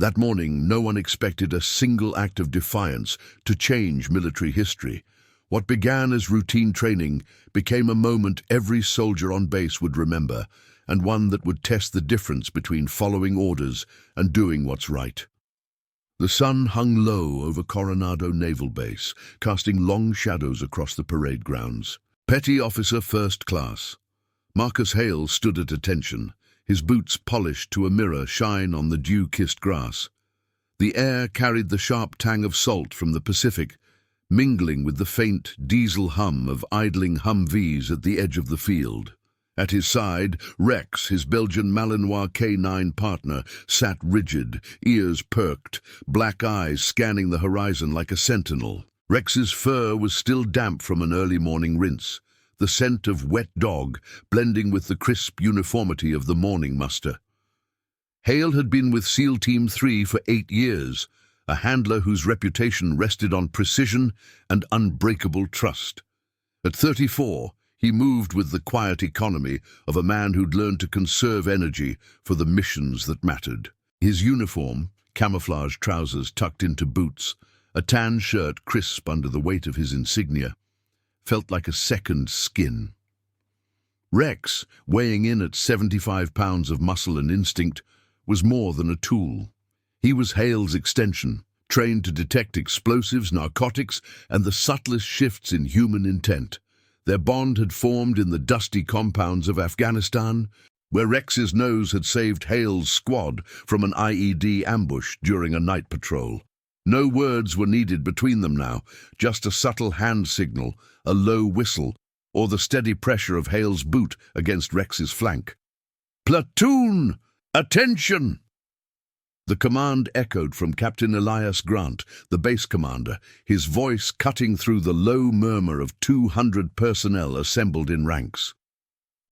That morning, no one expected a single act of defiance to change military history. What began as routine training became a moment every soldier on base would remember, and one that would test the difference between following orders and doing what's right. The sun hung low over Coronado Naval Base, casting long shadows across the parade grounds. Petty Officer First Class Marcus Hale stood at attention, his boots polished to a mirror shine on the dew-kissed grass. The air carried the sharp tang of salt from the Pacific, mingling with the faint diesel hum of idling Humvees at the edge of the field. At his side, Rex, his Belgian Malinois K9 partner, sat rigid, ears perked, black eyes scanning the horizon like a sentinel. Rex's fur was still damp from an early morning rinse, the scent of wet dog blending with the crisp uniformity of the morning muster. Hale had been with SEAL Team 3 for 8 years, a handler whose reputation rested on precision and unbreakable trust. At 34, he moved with the quiet economy of a man who'd learned to conserve energy for the missions that mattered. His uniform, camouflage trousers tucked into boots, a tan shirt crisp under the weight of his insignia, felt like a second skin. Rex, weighing in at 75 pounds of muscle and instinct, was more than a tool. He was Hale's extension, trained to detect explosives, narcotics, and the subtlest shifts in human intent. Their bond had formed in the dusty compounds of Afghanistan, where Rex's nose had saved Hale's squad from an IED ambush during a night patrol. No words were needed between them now, just a subtle hand signal, a low whistle, or the steady pressure of Hale's boot against Rex's flank. "Platoon! Attention!" The command echoed from Captain Elias Grant, the base commander, his voice cutting through the low murmur of 200 personnel assembled in ranks.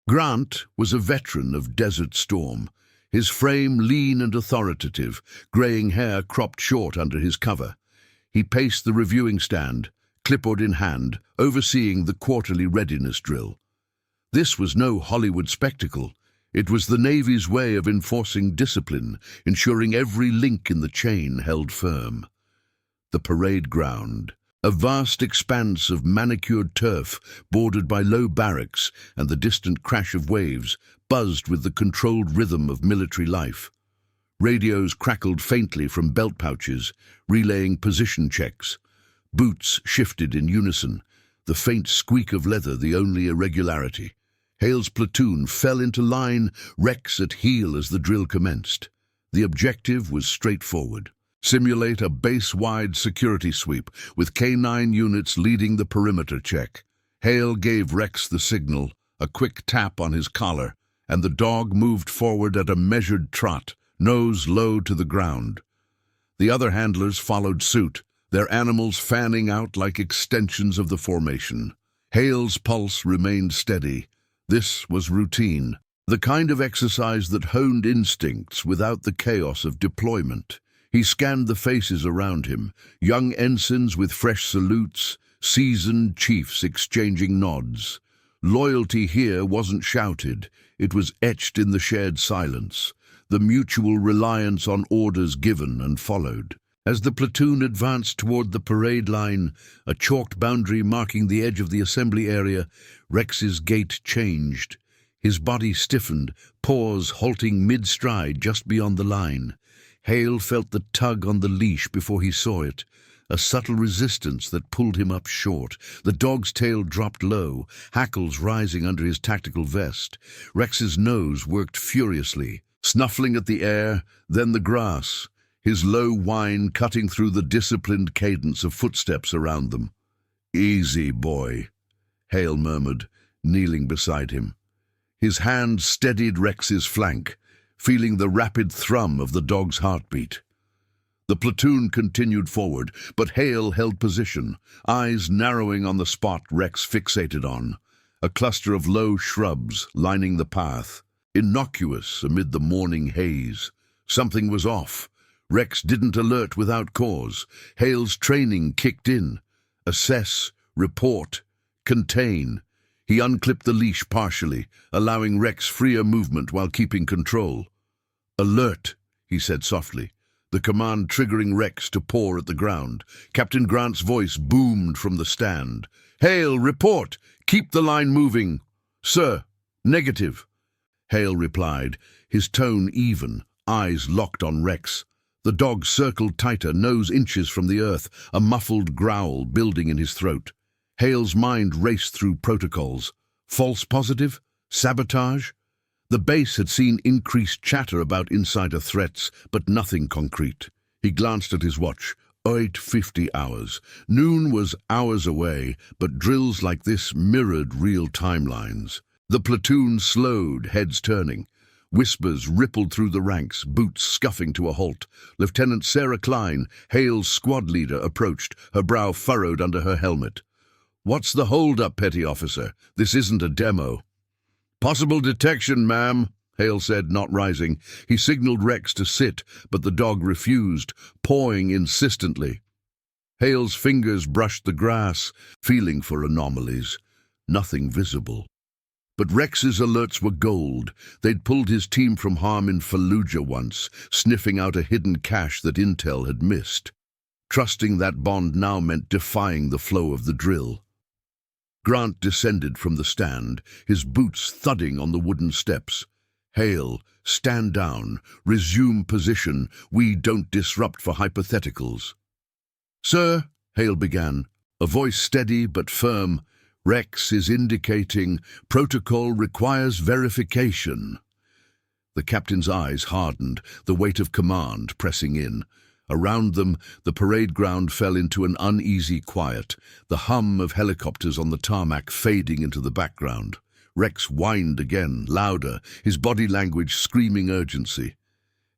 Grant was a veteran of Desert Storm, his frame lean and authoritative, graying hair cropped short under his cover. He paced the reviewing stand, clipboard in hand, overseeing the quarterly readiness drill. This was no Hollywood spectacle. It was the Navy's way of enforcing discipline, ensuring every link in the chain held firm. The parade ground, a vast expanse of manicured turf bordered by low barracks and the distant crash of waves, buzzed with the controlled rhythm of military life. Radios crackled faintly from belt pouches, relaying position checks. Boots shifted in unison, the faint squeak of leather the only irregularity. Hale's platoon fell into line, Rex at heel as the drill commenced. The objective was straightforward: simulate a base-wide security sweep, with K9 units leading the perimeter check. Hale gave Rex the signal, a quick tap on his collar, and the dog moved forward at a measured trot, nose low to the ground. The other handlers followed suit, their animals fanning out like extensions of the formation. Hale's pulse remained steady. This was routine, the kind of exercise that honed instincts without the chaos of deployment. He scanned the faces around him, young ensigns with fresh salutes, seasoned chiefs exchanging nods. Loyalty here wasn't shouted, it was etched in the shared silence, the mutual reliance on orders given and followed. As the platoon advanced toward the parade line, a chalked boundary marking the edge of the assembly area, Rex's gait changed. His body stiffened, paws halting mid-stride just beyond the line. Hale felt the tug on the leash before he saw it, a subtle resistance that pulled him up short. The dog's tail dropped low, hackles rising under his tactical vest. Rex's nose worked furiously, snuffling at the air, then the grass, his low whine cutting through the disciplined cadence of footsteps around them. "Easy, boy," Hale murmured, kneeling beside him. His hand steadied Rex's flank, feeling the rapid thrum of the dog's heartbeat. The platoon continued forward, but Hale held position, eyes narrowing on the spot Rex fixated on, a cluster of low shrubs lining the path, innocuous amid the morning haze. Something was off. Rex didn't alert without cause. Hale's training kicked in. Assess, report, contain. He unclipped the leash partially, allowing Rex freer movement while keeping control. "Alert," he said softly. the command triggering Rex to paw at the ground. Captain Grant's voice boomed from the stand. "Hale, report! Keep the line moving!" "Sir, negative," Hale replied, his tone even, eyes locked on Rex. The dog circled tighter, nose inches from the earth, a muffled growl building in his throat. Hale's mind raced through protocols. False positive? Sabotage? The base had seen increased chatter about insider threats, but nothing concrete. He glanced at his watch. 8:50 hours. Noon was hours away, but drills like this mirrored real timelines. The platoon slowed, heads turning. Whispers rippled through the ranks, boots scuffing to a halt. Lieutenant Sarah Klein, Hale's squad leader, approached, her brow furrowed under her helmet. "What's the hold-up, petty officer? This isn't a demo." "Possible detection, ma'am," Hale said, not rising. He signaled Rex to sit, but the dog refused, pawing insistently. Hale's fingers brushed the grass, feeling for anomalies. Nothing visible. But Rex's alerts were gold. They'd pulled his team from harm in Fallujah once, sniffing out a hidden cache that intel had missed. Trusting that bond now meant defying the flow of the drill. Grant descended from the stand, his boots thudding on the wooden steps. "Hale, stand down. Resume position. We don't disrupt for hypotheticals." "Sir," Hale began, a voice steady but firm, "Rex is indicating protocol requires verification." The captain's eyes hardened, the weight of command pressing in. Around them, the parade ground fell into an uneasy quiet, the hum of helicopters on the tarmac fading into the background. Rex whined again, louder, his body language screaming urgency.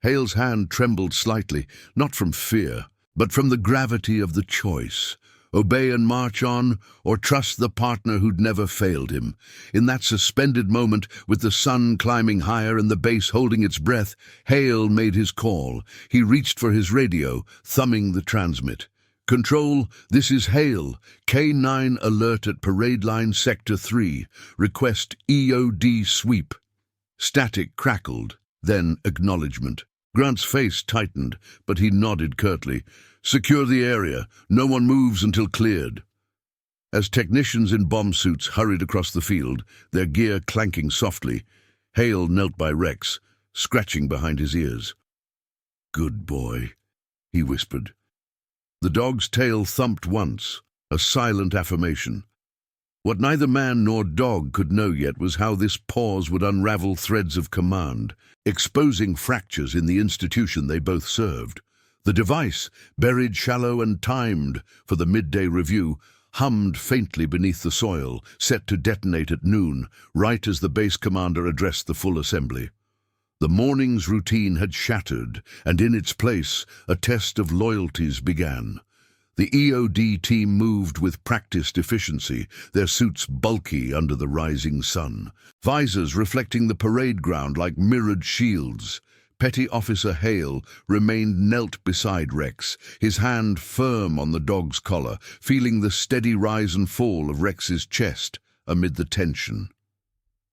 Hale's hand trembled slightly, not from fear, but from the gravity of the choice. Obey and march on, or trust the partner who'd never failed him. In that suspended moment, with the sun climbing higher and the base holding its breath, Hale made his call. He reached for his radio, thumbing the transmit. "Control, this is Hale. K9 alert at Parade Line Sector 3. Request EOD sweep." Static crackled, then acknowledgement. Grant's face tightened, but he nodded curtly. "Secure the area. No one moves until cleared." As technicians in bomb suits hurried across the field, their gear clanking softly, Hale knelt by Rex, scratching behind his ears. "Good boy," he whispered. The dog's tail thumped once, a silent affirmation. What neither man nor dog could know yet was how this pause would unravel threads of command, exposing fractures in the institution they both served. The device, buried shallow and timed for the midday review, hummed faintly beneath the soil, set to detonate at noon, right as the base commander addressed the full assembly. The morning's routine had shattered, and in its place, a test of loyalties began. The EOD team moved with practiced efficiency, their suits bulky under the rising sun, visors reflecting the parade ground like mirrored shields. Petty Officer Hale remained knelt beside Rex, his hand firm on the dog's collar, feeling the steady rise and fall of Rex's chest amid the tension.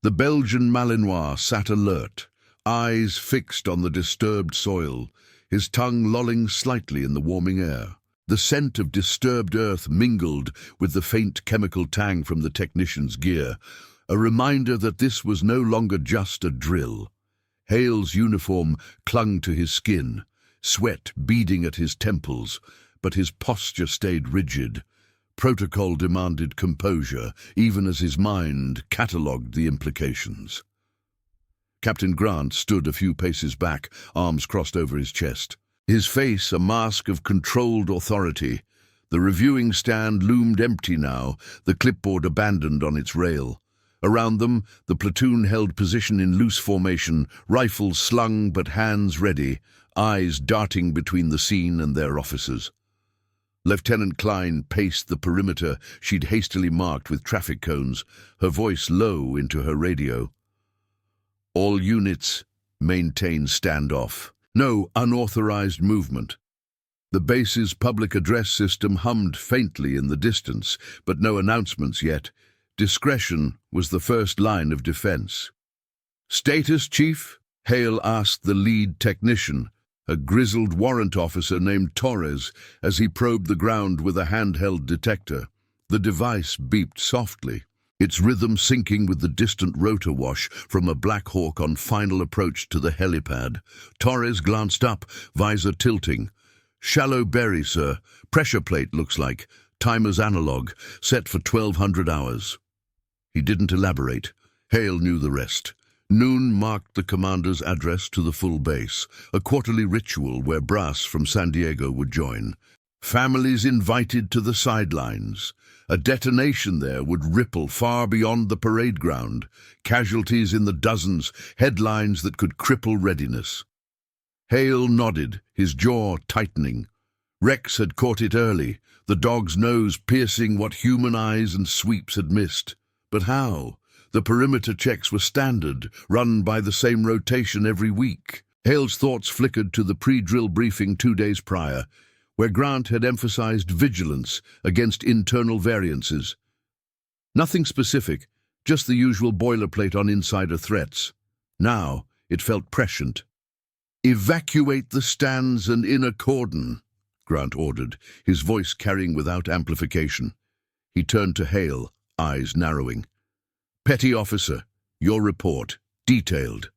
The Belgian Malinois sat alert, eyes fixed on the disturbed soil, his tongue lolling slightly in the warming air. The scent of disturbed earth mingled with the faint chemical tang from the technician's gear, a reminder that this was no longer just a drill. Hale's uniform clung to his skin, sweat beading at his temples, but his posture stayed rigid. Protocol demanded composure, even as his mind catalogued the implications. Captain Grant stood a few paces back, arms crossed over his chest. His face a mask of controlled authority. The reviewing stand loomed empty now, the clipboard abandoned on its rail. Around them, the platoon held position in loose formation, rifles slung but hands ready, eyes darting between the scene and their officers. Lieutenant Klein paced the perimeter she'd hastily marked with traffic cones, her voice low into her radio. "All units, maintain standoff. No unauthorized movement." The base's public address system hummed faintly in the distance, but no announcements yet. Discretion was the first line of defense. "Status, Chief?" Hale asked the lead technician, a grizzled warrant officer named Torres, as he probed the ground with a handheld detector. The device beeped softly, its rhythm syncing with the distant rotor wash from a Black Hawk on final approach to the helipad. Torres glanced up, visor tilting. "Shallow berry, sir. Pressure plate, looks like. Timer's analog, set for 1200 hours. He didn't elaborate. Hale knew the rest. Noon marked the commander's address to the full base, a quarterly ritual where brass from San Diego would join. Families invited to the sidelines. A detonation there would ripple far beyond the parade ground, casualties in the dozens, headlines that could cripple readiness. Hale nodded, his jaw tightening. Rex had caught it early, the dog's nose piercing what human eyes and sweeps had missed. But how? The perimeter checks were standard, run by the same rotation every week. Hale's thoughts flickered to the pre-drill briefing 2 days prior, where Grant had emphasized vigilance against internal variances. Nothing specific, just the usual boilerplate on insider threats. Now it felt prescient. "Evacuate the stands and inner cordon," Grant ordered, his voice carrying without amplification. He turned to Hale, eyes narrowing. "Petty officer, your report, detailed."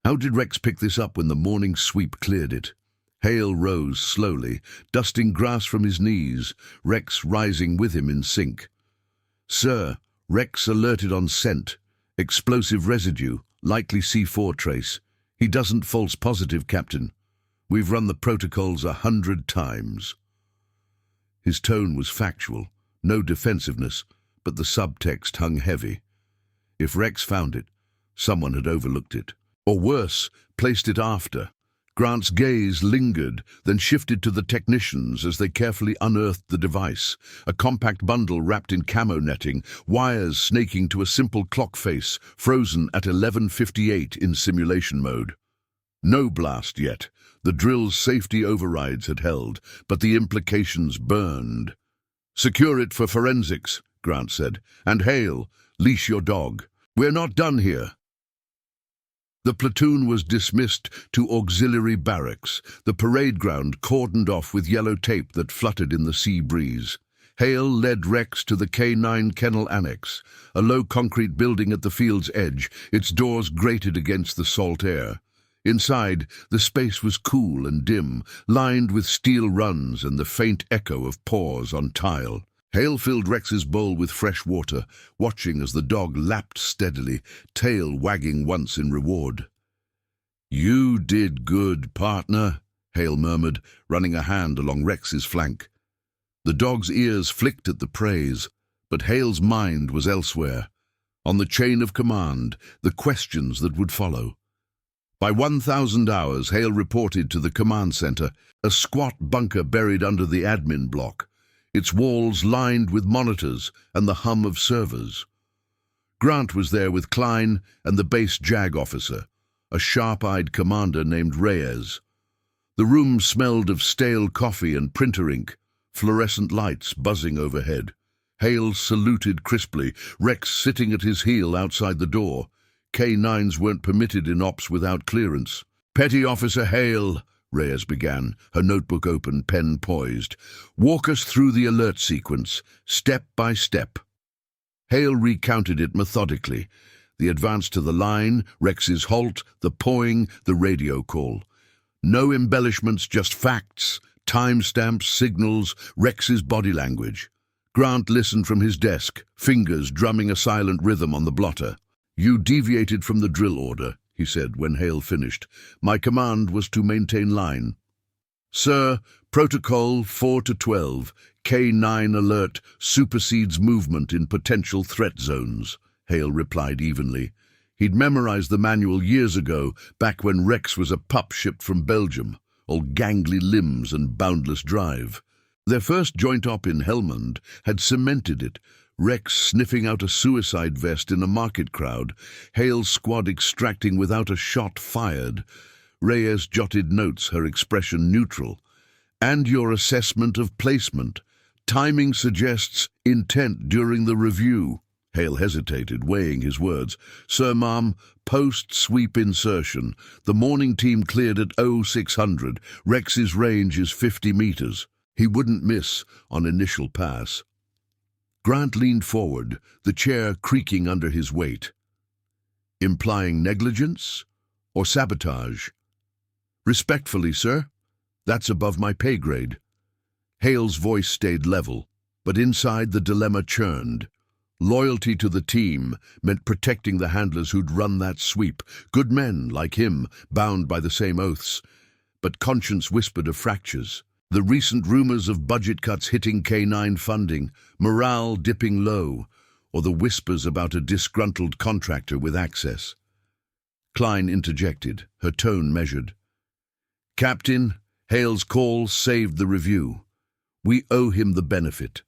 How did Rex pick this up when the morning sweep cleared it? Hale rose slowly, dusting grass from his knees, Rex rising with him in sync. "Sir, Rex alerted on scent. Explosive residue, likely C4 trace. He doesn't false positive, Captain. We've run the protocols 100 times. His tone was factual, no defensiveness, but the subtext hung heavy. If Rex found it, someone had overlooked it. Or worse, placed it after. Grant's gaze lingered, then shifted to the technicians as they carefully unearthed the device, a compact bundle wrapped in camo netting, wires snaking to a simple clock face, frozen at 11:58 in simulation mode. No blast yet. The drill's safety overrides had held, but the implications burned. "Secure it for forensics," Grant said, "and Hale, leash your dog. We're not done here." The platoon was dismissed to auxiliary barracks, the parade ground cordoned off with yellow tape that fluttered in the sea breeze. Hale led Rex to the K9 Kennel Annex, a low concrete building at the field's edge, its doors grated against the salt air. Inside, the space was cool and dim, lined with steel runs and the faint echo of paws on tile. Hale filled Rex's bowl with fresh water, watching as the dog lapped steadily, tail wagging once in reward. "You did good, partner," Hale murmured, running a hand along Rex's flank. The dog's ears flicked at the praise, but Hale's mind was elsewhere, on the chain of command, the questions that would follow. By 1,000 hours, Hale reported to the command center, a squat bunker buried under the admin block, its walls lined with monitors and the hum of servers. Grant was there with Klein and the base JAG officer, a sharp-eyed commander named Reyes. The room smelled of stale coffee and printer ink, fluorescent lights buzzing overhead. Hale saluted crisply, Rex sitting at his heel outside the door. K9s weren't permitted in ops without clearance. "Petty Officer Hale," Reyes began, her notebook open, pen poised. "Walk us through the alert sequence, step by step." Hale recounted it methodically. The advance to the line, Rex's halt, the pawing, the radio call. No embellishments, just facts, timestamps, signals, Rex's body language. Grant listened from his desk, fingers drumming a silent rhythm on the blotter. "You deviated from the drill order," he said when Hale finished. "My command was to maintain line." "Sir, Protocol 4-12, K9 alert, supersedes movement in potential threat zones," Hale replied evenly. He'd memorized the manual years ago, back when Rex was a pup shipped from Belgium, all gangly limbs and boundless drive. Their first joint op in Helmand had cemented it, Rex sniffing out a suicide vest in a market crowd, Hale's squad extracting without a shot fired. Reyes jotted notes, her expression neutral. "And your assessment of placement. Timing suggests intent during the review." Hale hesitated, weighing his words. Sir, ma'am, post-sweep insertion. The morning team cleared at 0600. Rex's range is 50 meters. He wouldn't miss on initial pass. Grant leaned forward, the chair creaking under his weight. Implying negligence or sabotage? Respectfully, sir, that's above my pay grade. Hale's voice stayed level, but inside the dilemma churned. Loyalty to the team meant protecting the handlers who'd run that sweep, good men like him, bound by the same oaths. But conscience whispered of fractures. The recent rumors of budget cuts hitting K9 funding, morale dipping low, or the whispers about a disgruntled contractor with access. Klein interjected, her tone measured. Captain, Hale's call saved the review. We owe him the benefit.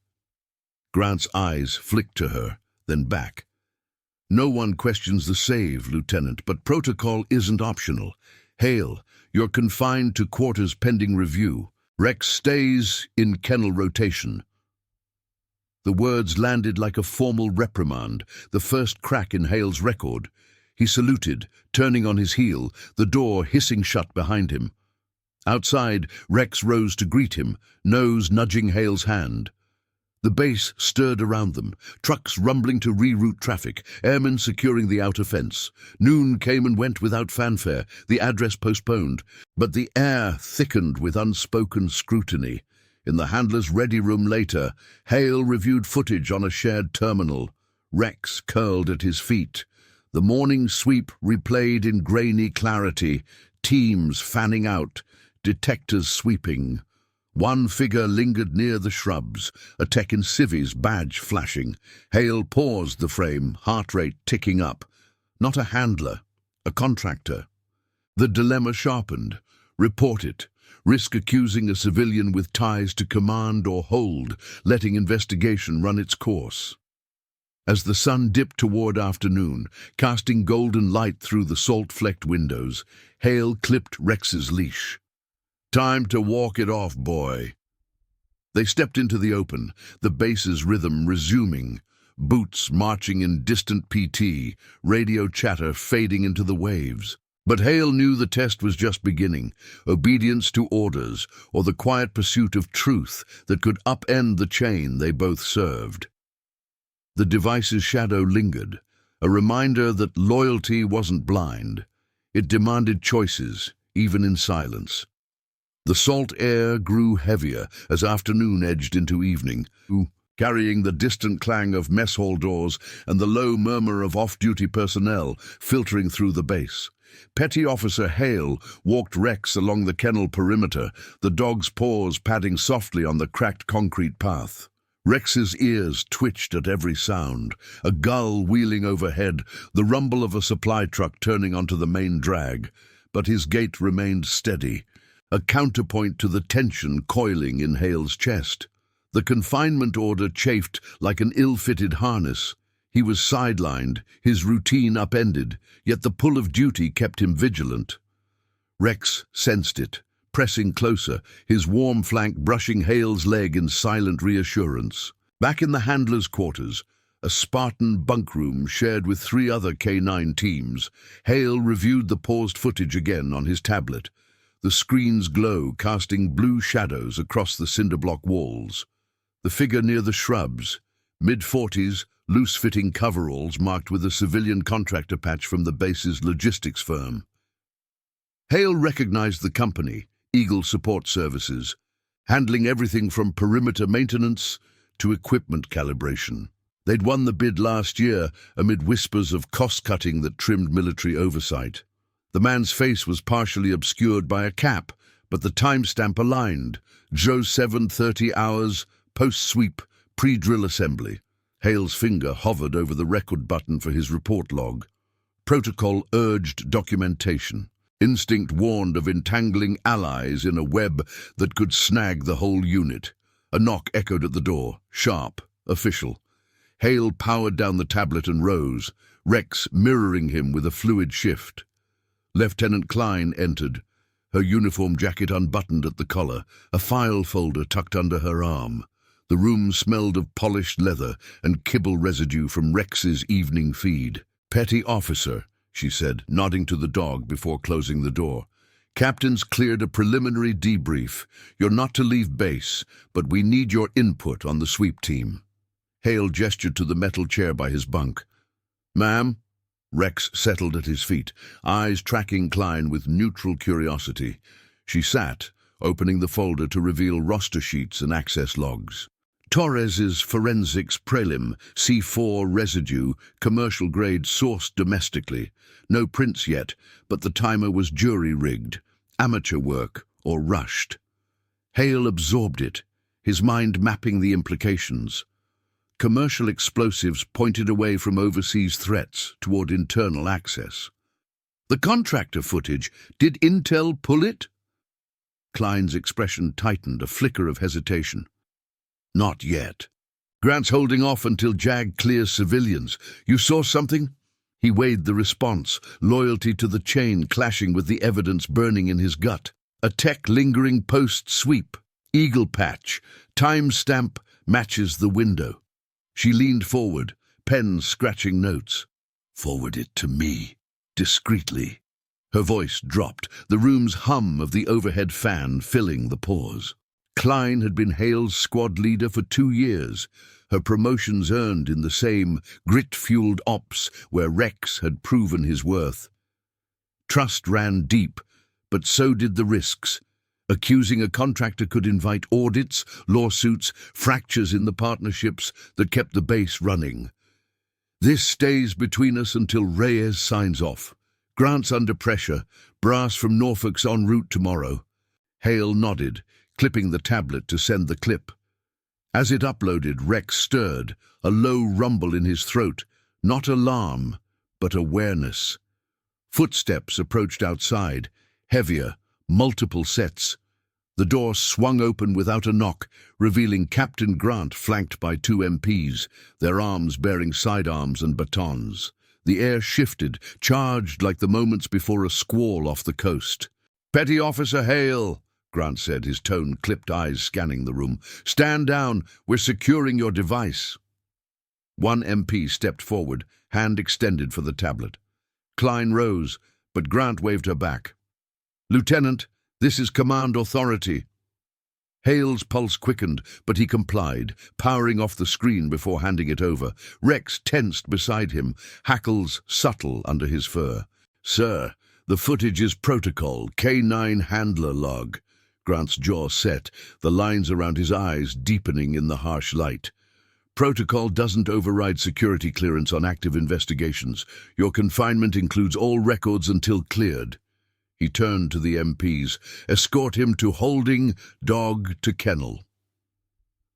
Grant's eyes flicked to her, then back. No one questions the save, Lieutenant, but protocol isn't optional. Hale, you're confined to quarters pending review. Rex stays in kennel rotation. The words landed like a formal reprimand, the first crack in Hale's record. He saluted, turning on his heel, the door hissing shut behind him. Outside, Rex rose to greet him, nose nudging Hale's hand. The base stirred around them, trucks rumbling to reroute traffic, airmen securing the outer fence. Noon came and went without fanfare, the address postponed, but the air thickened with unspoken scrutiny. In the handler's ready room later, Hale reviewed footage on a shared terminal. Rex curled at his feet. The morning sweep replayed in grainy clarity, teams fanning out, detectors sweeping. One figure lingered near the shrubs, a tech in civvies badge flashing. Hale paused the frame, heart rate ticking up. Not a handler, a contractor. The dilemma sharpened. Report it. Risk accusing a civilian with ties to command or hold, letting investigation run its course. As the sun dipped toward afternoon, casting golden light through the salt-flecked windows, Hale clipped Rex's leash. Time to walk it off, boy. They stepped into the open, the base's rhythm resuming, boots marching in distant PT, radio chatter fading into the waves. But Hale knew the test was just beginning, obedience to orders, or the quiet pursuit of truth that could upend the chain they both served. The device's shadow lingered, a reminder that loyalty wasn't blind. It demanded choices, even in silence. The salt air grew heavier as afternoon edged into evening, carrying the distant clang of mess hall doors and the low murmur of off-duty personnel filtering through the base. Petty Officer Hale walked Rex along the kennel perimeter, the dog's paws padding softly on the cracked concrete path. Rex's ears twitched at every sound, a gull wheeling overhead, the rumble of a supply truck turning onto the main drag, but his gait remained steady, a counterpoint to the tension coiling in Hale's chest. The confinement order chafed like an ill-fitted harness. He was sidelined, his routine upended, yet the pull of duty kept him vigilant. Rex sensed it, pressing closer, his warm flank brushing Hale's leg in silent reassurance. Back in the handler's quarters, a Spartan bunk room shared with 3 other K9 teams, Hale reviewed the paused footage again on his tablet. The screen's glow casting blue shadows across the cinder-block walls. The figure near the shrubs, mid-40s, loose-fitting coveralls marked with a civilian contractor patch from the base's logistics firm. Hale recognized the company, Eagle Support Services, handling everything from perimeter maintenance to equipment calibration. They'd won the bid last year amid whispers of cost-cutting that trimmed military oversight. The man's face was partially obscured by a cap, but the timestamp aligned. Joe 7:30 hours, post-sweep, pre-drill assembly. Hale's finger hovered over the record button for his report log. Protocol urged documentation. Instinct warned of entangling allies in a web that could snag the whole unit. A knock echoed at the door, sharp, official. Hale powered down the tablet and rose, Rex mirroring him with a fluid shift. Lieutenant Klein entered, her uniform jacket unbuttoned at the collar, a file folder tucked under her arm. The room smelled of polished leather and kibble residue from Rex's evening feed. "Petty officer," she said, nodding to the dog before closing the door. "Captain's cleared a preliminary debrief. You're not to leave base, but we need your input on the sweep team." Hale gestured to the metal chair by his bunk. "Ma'am?" Rex settled at his feet, eyes tracking Klein with neutral curiosity. She sat, opening the folder to reveal roster sheets and access logs. Torres's forensics prelim, C4 residue, commercial grade sourced domestically. No prints yet, but the timer was jury-rigged, amateur work, or rushed. Hale absorbed it, his mind mapping the implications. Commercial explosives pointed away from overseas threats toward internal access. The contractor footage, did Intel pull it? Klein's expression tightened, a flicker of hesitation. "Not yet. Grant's holding off until JAG clears civilians. You saw something?" He weighed the response, loyalty to the chain clashing with the evidence burning in his gut. A tech lingering post-sweep. Eagle patch. Timestamp matches the window. She leaned forward, pen scratching notes. "Forward it to me, discreetly." Her voice dropped, the room's hum of the overhead fan filling the pause. Klein had been Hale's squad leader for 2 years, her promotions earned in the same grit-fueled ops where Rex had proven his worth. Trust ran deep, but so did the risks. Accusing a contractor could invite audits, lawsuits, fractures in the partnerships that kept the base running. "This stays between us until Reyes signs off. Grant's under pressure. Brass from Norfolk's en route tomorrow." Hale nodded, clipping the tablet to send the clip. As it uploaded, Rex stirred, a low rumble in his throat, not alarm, but awareness. Footsteps approached outside, heavier, multiple sets. The door swung open without a knock, revealing Captain Grant flanked by 2 MPs, their arms bearing sidearms and batons. The air shifted, charged like the moments before a squall off the coast. "Petty Officer Hale," Grant said, his tone-clipped eyes scanning the room. "Stand down. We're securing your device." One MP stepped forward, hand extended for the tablet. Klein rose, but Grant waved her back. "Lieutenant, this is command authority." Hale's pulse quickened, but he complied, powering off the screen before handing it over. Rex tensed beside him, hackles subtle under his fur. "Sir, the footage is protocol, K9 handler log." Grant's jaw set, the lines around his eyes deepening in the harsh light. "Protocol doesn't override security clearance on active investigations. Your confinement includes all records until cleared." He turned to the MPs. "Escort him to holding, dog to kennel."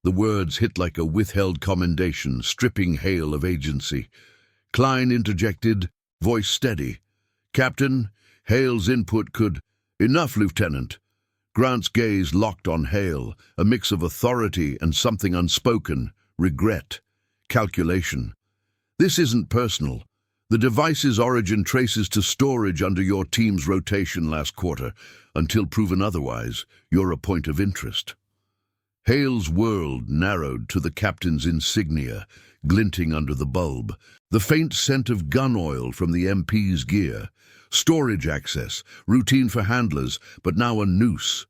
The words hit like a withheld commendation, stripping Hale of agency. Klein interjected, voice steady. "Captain, Hale's input could—" "Enough, Lieutenant." Grant's gaze locked on Hale, a mix of authority and something unspoken, regret, calculation. "This isn't personal. The device's origin traces to storage under your team's rotation last quarter. Until proven otherwise, you're a point of interest." Hale's world narrowed to the captain's insignia, glinting under the bulb. The faint scent of gun oil from the MP's gear. Storage access, routine for handlers, but now a noose.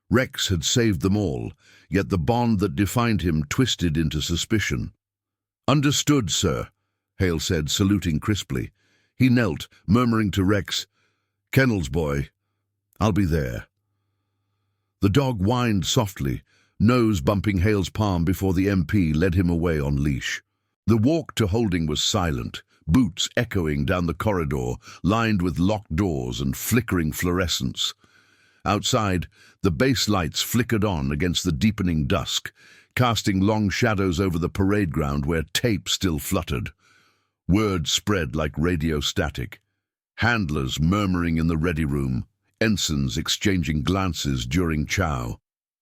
Rex had saved them all, yet the bond that defined him twisted into suspicion. "Understood, sir," Hale said, saluting crisply. He knelt, murmuring to Rex, "Kennel's boy, I'll be there." The dog whined softly, nose bumping Hale's palm before the MP led him away on leash. The walk to holding was silent, boots echoing down the corridor, lined with locked doors and flickering fluorescence. Outside, the base lights flickered on against the deepening dusk, casting long shadows over the parade ground where tape still fluttered. Word spread like radio static. Handlers murmuring in the ready room, ensigns exchanging glances during chow.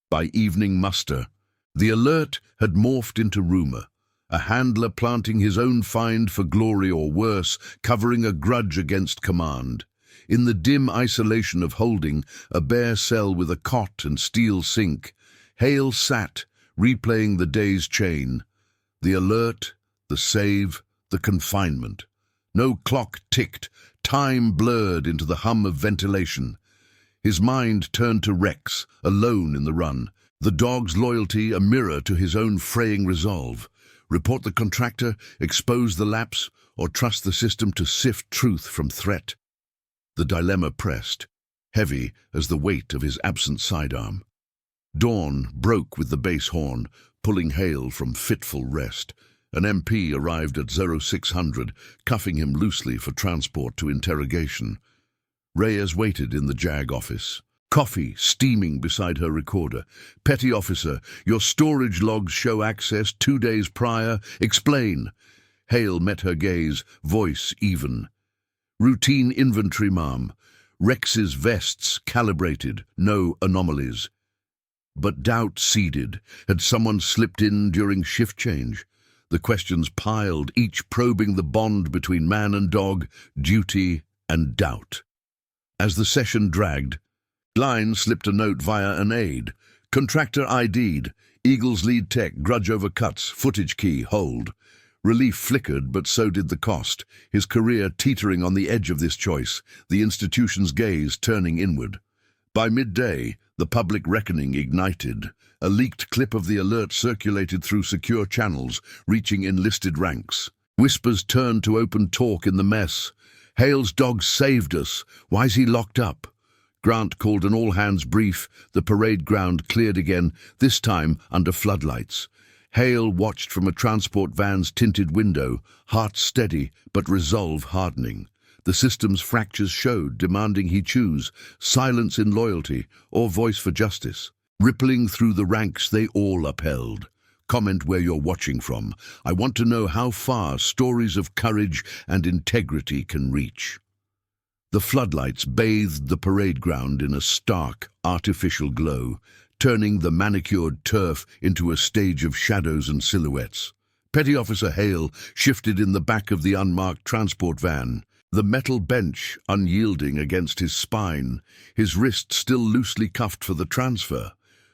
By evening muster, the alert had morphed into rumor, a handler planting his own find for glory or worse, covering a grudge against command. In the dim isolation of holding, a bare cell with a cot and steel sink, Hale sat, replaying the day's chain. The alert, the save, the confinement. No clock ticked, time blurred into the hum of ventilation. His mind turned to Rex, alone in the run. The dog's loyalty a mirror to his own fraying resolve. Report the contractor, expose the lapse, or trust the system to sift truth from threat. The dilemma pressed, heavy as the weight of his absent sidearm. Dawn broke with the bass horn, pulling Hale from fitful rest. An MP arrived at 0600, cuffing him loosely for transport to interrogation. Reyes waited in the JAG office, coffee steaming beside her recorder. "Petty officer, your storage logs show access 2 days prior. Explain." Hale met her gaze, voice even. "Routine inventory, ma'am. Rex's vests calibrated, no anomalies." But doubt seeded. Had someone slipped in during shift change? The questions piled, each probing the bond between man and dog, duty and doubt. As the session dragged, Line slipped a note via an aide. "Contractor ID'd. Eagle's lead tech, grudge over cuts, footage key, hold." Relief flickered, but so did the cost. His career teetering on the edge of this choice, the institution's gaze turning inward. By midday, the public reckoning ignited. A leaked clip of the alert circulated through secure channels, reaching enlisted ranks. Whispers turned to open talk in the mess. "Hale's dog saved us. Why's he locked up?" Grant called an all-hands brief. The parade ground cleared again, this time under floodlights. Hale watched from a transport van's tinted window, heart steady but resolve hardening. The system's fractures showed, demanding he choose silence in loyalty or voice for justice. Rippling through the ranks, they all upheld. Comment where you're watching from. I want to know how far stories of courage and integrity can reach. The floodlights bathed the parade ground in a stark, artificial glow, turning the manicured turf into a stage of shadows and silhouettes. Petty Officer Hale shifted in the back of the unmarked transport van, the metal bench unyielding against his spine, his wrist still loosely cuffed for the transfer.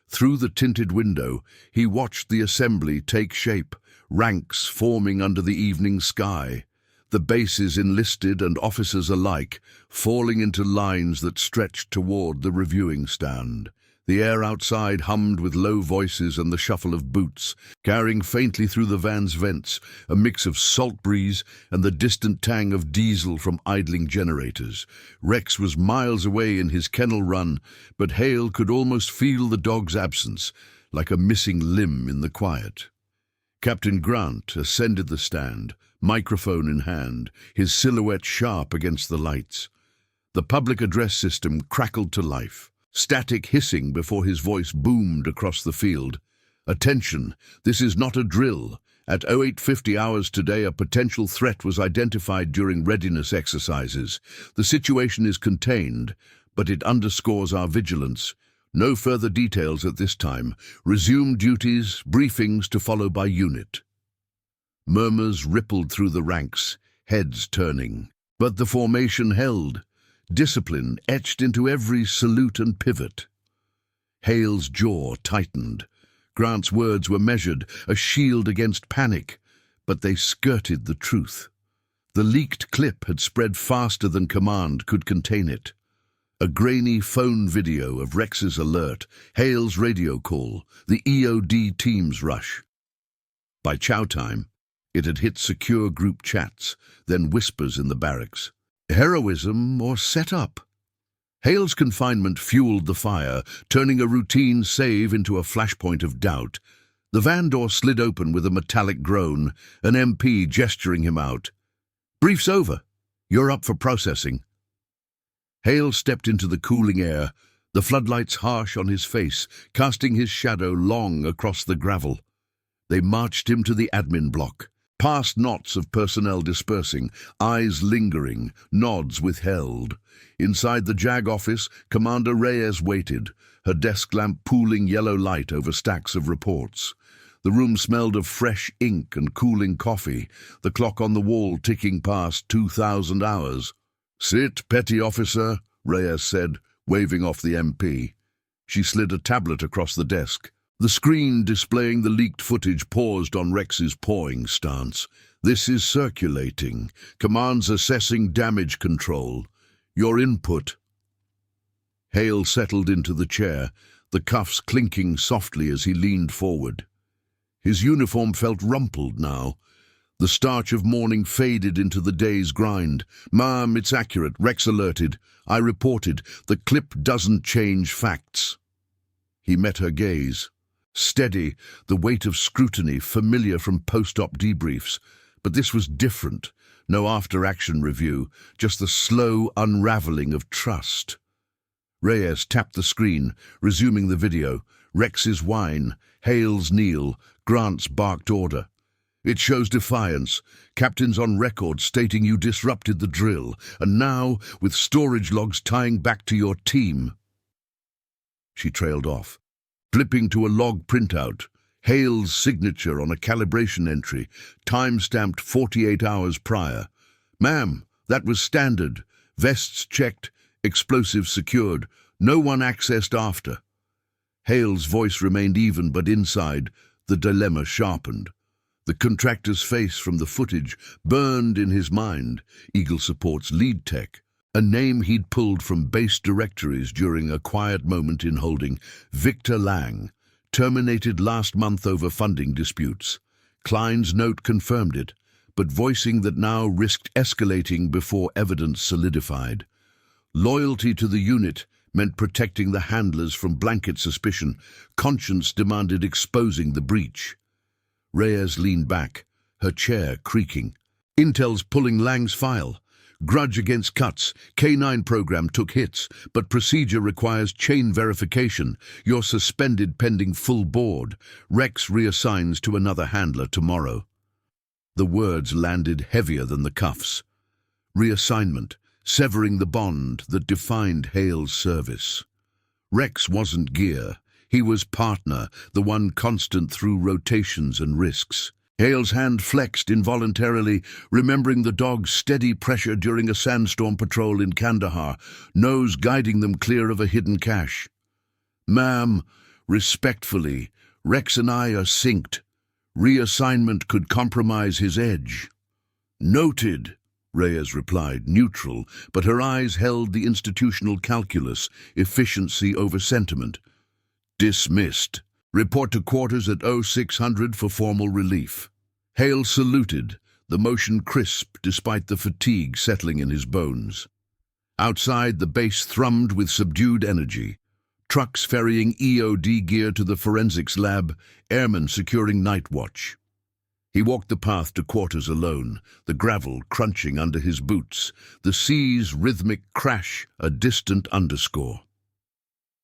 Through the tinted window, he watched the assembly take shape, ranks forming under the evening sky. The bases enlisted and officers alike, falling into lines that stretched toward the reviewing stand. The air outside hummed with low voices and the shuffle of boots, carrying faintly through the van's vents, a mix of salt breeze and the distant tang of diesel from idling generators. Rex was miles away in his kennel run, but Hale could almost feel the dog's absence, like a missing limb in the quiet. Captain Grant ascended the stand, microphone in hand, his silhouette sharp against the lights. The public address system crackled to life. Static hissing before his voice boomed across the field. "Attention, this is not a drill. At 0850 hours today, a potential threat was identified during readiness exercises. The situation is contained, but it underscores our vigilance. No further details at this time. Resume duties, briefings to follow by unit." Murmurs rippled through the ranks, heads turning. But the formation held. Discipline etched into every salute and pivot. Hale's jaw tightened. Grant's words were measured, a shield against panic, but they skirted the truth. The leaked clip had spread faster than command could contain it. A grainy phone video of Rex's alert, Hale's radio call, the EOD team's rush. By chow time, it had hit secure group chats, then whispers in the barracks. Heroism or set-up? Hale's confinement fueled the fire, turning a routine save into a flashpoint of doubt. The van door slid open with a metallic groan, an MP gesturing him out. "Brief's over. You're up for processing." Hale stepped into the cooling air, the floodlights harsh on his face, casting his shadow long across the gravel. They marched him to the admin block. Past knots of personnel dispersing, eyes lingering, nods withheld. Inside the JAG office, Commander Reyes waited, her desk lamp pooling yellow light over stacks of reports. The room smelled of fresh ink and cooling coffee, the clock on the wall ticking past 2,000 hours. "Sit, petty officer," Reyes said, waving off the MP. She slid a tablet across the desk. The screen displaying the leaked footage paused on Rex's pawing stance. This is circulating. Commands assessing damage control. Your input. Hale settled into the chair, the cuffs clinking softly as he leaned forward. His uniform felt rumpled now. The starch of morning faded into the day's grind. "Ma'am, it's accurate," Rex alerted. "I reported. The clip doesn't change facts." He met her gaze. Steady, the weight of scrutiny familiar from post-op debriefs. But this was different. No after-action review, just the slow unraveling of trust. Reyes tapped the screen, resuming the video. Rex's whine, Hale's kneel, Grant's barked order. "It shows defiance. Captain's on record stating you disrupted the drill, and now, with storage logs tying back to your team." She trailed off, flipping to a log printout. Hale's signature on a calibration entry, time-stamped 48 hours prior. "Ma'am, that was standard. Vests checked, explosives secured. No one accessed after." Hale's voice remained even, but inside, the dilemma sharpened. The contractor's face from the footage burned in his mind. Eagle Support's lead tech, a name he'd pulled from base directories during a quiet moment in holding. Victor Lang, terminated last month over funding disputes. Klein's note confirmed it, but voicing that now risked escalating before evidence solidified. Loyalty to the unit meant protecting the handlers from blanket suspicion. Conscience demanded exposing the breach. Reyes leaned back, her chair creaking. "Intel's pulling Lang's file. Grudge against cuts. K9 program took hits, but procedure requires chain verification. You're suspended pending full board. Rex reassigns to another handler tomorrow." The words landed heavier than the cuffs. Reassignment, severing the bond that defined Hale's service. Rex wasn't gear. He was partner, the one constant through rotations and risks. Hale's hand flexed involuntarily, remembering the dog's steady pressure during a sandstorm patrol in Kandahar, nose guiding them clear of a hidden cache. "Ma'am, respectfully, Rex and I are synced. Reassignment could compromise his edge." "Noted," Reyes replied, neutral, but her eyes held the institutional calculus, efficiency over sentiment. "Dismissed. Report to quarters at 0600 for formal relief." Hale saluted, the motion crisp despite the fatigue settling in his bones. Outside, the base thrummed with subdued energy. Trucks ferrying EOD gear to the forensics lab, airmen securing night watch. He walked the path to quarters alone, the gravel crunching under his boots, the sea's rhythmic crash a distant underscore.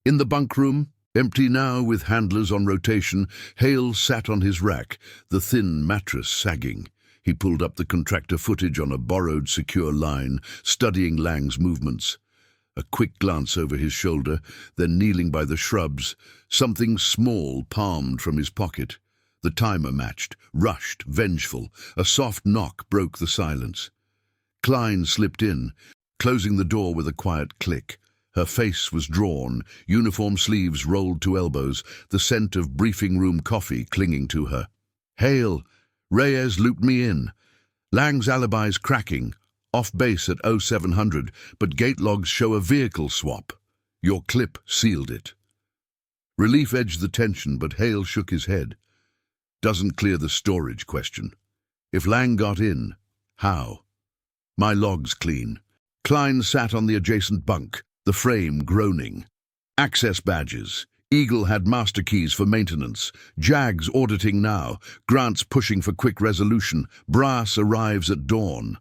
In the bunk room, empty now with handlers on rotation, Hale sat on his rack, the thin mattress sagging. He pulled up the contractor footage on a borrowed secure line, studying Lang's movements. A quick glance over his shoulder, then kneeling by the shrubs, something small palmed from his pocket. The timer matched, rushed, vengeful. A soft knock broke the silence. Klein slipped in, closing the door with a quiet click. Her face was drawn, uniform sleeves rolled to elbows, the scent of briefing room coffee clinging to her. "Hale, Reyes looped me in. Lang's alibi's cracking. Off base at 0700, but gate logs show a vehicle swap. Your clip sealed it." Relief edged the tension, but Hale shook his head. "Doesn't clear the storage question. If Lang got in, how?" "My log's clean." Klein sat on the adjacent bunk, the frame groaning. "Access badges. Eagle had master keys for maintenance. Jag's auditing now. Grant's pushing for quick resolution. Brass arrives at dawn."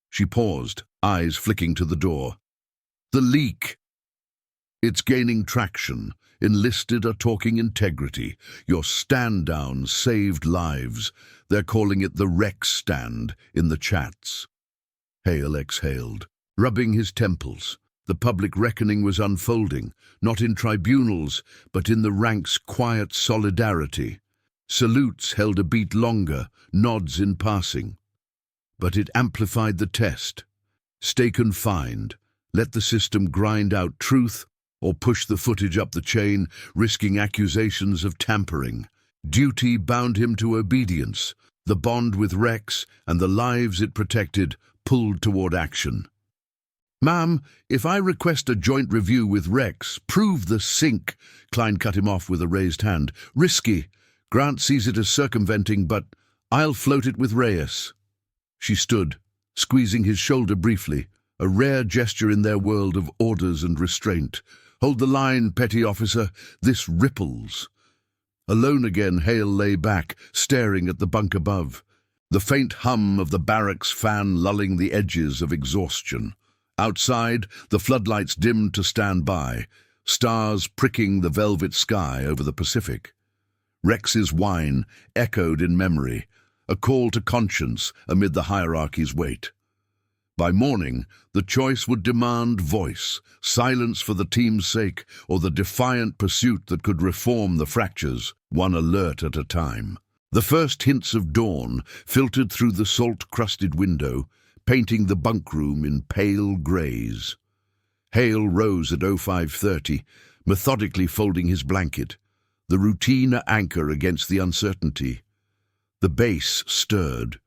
She paused, eyes flicking to the door. "The leak." "It's gaining traction. Enlisted are talking integrity. Your stand-down saved lives. They're calling it the Rex stand in the chats." Hale exhaled, rubbing his temples. The public reckoning was unfolding, not in tribunals, but in the ranks' quiet solidarity. Salutes held a beat longer, nods in passing. But it amplified the test. Stay confined. Let the system grind out truth or push the footage up the chain, risking accusations of tampering. Duty bound him to obedience. The bond with Rex and the lives it protected pulled toward action. "Ma'am, if I request a joint review with Rex, prove the sink," Klein cut him off with a raised hand. "Risky. Grant sees it as circumventing, but I'll float it with Reyes." She stood, squeezing his shoulder briefly, a rare gesture in their world of orders and restraint. "Hold the line, petty officer. This ripples." Alone again, Hale lay back, staring at the bunk above, the faint hum of the barracks fan lulling the edges of exhaustion. Outside, the floodlights dimmed to stand by, stars pricking the velvet sky over the Pacific. Rex's whine echoed in memory, a call to conscience amid the hierarchy's weight. By morning, the choice would demand voice, silence for the team's sake, or the defiant pursuit that could reform the fractures, one alert at a time. The first hints of dawn filtered through the salt-crusted window, painting the bunk room in pale greys. Hale rose at 05:30, methodically folding his blanket, the routine a anchor against the uncertainty. The base stirred,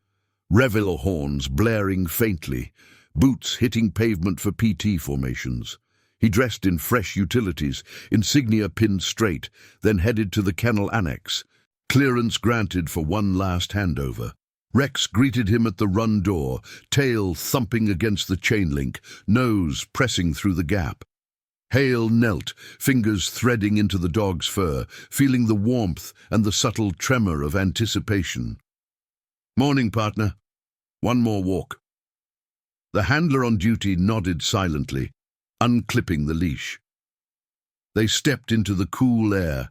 reveille horns blaring faintly, boots hitting pavement for PT formations. He dressed in fresh utilities, insignia pinned straight, then headed to the kennel annex, clearance granted for one last handover. Rex greeted him at the run door, tail thumping against the chain link, nose pressing through the gap. Hale knelt, fingers threading into the dog's fur, feeling the warmth and the subtle tremor of anticipation. "Morning, partner. One more walk." The handler on duty nodded silently, unclipping the leash. They stepped into the cool air,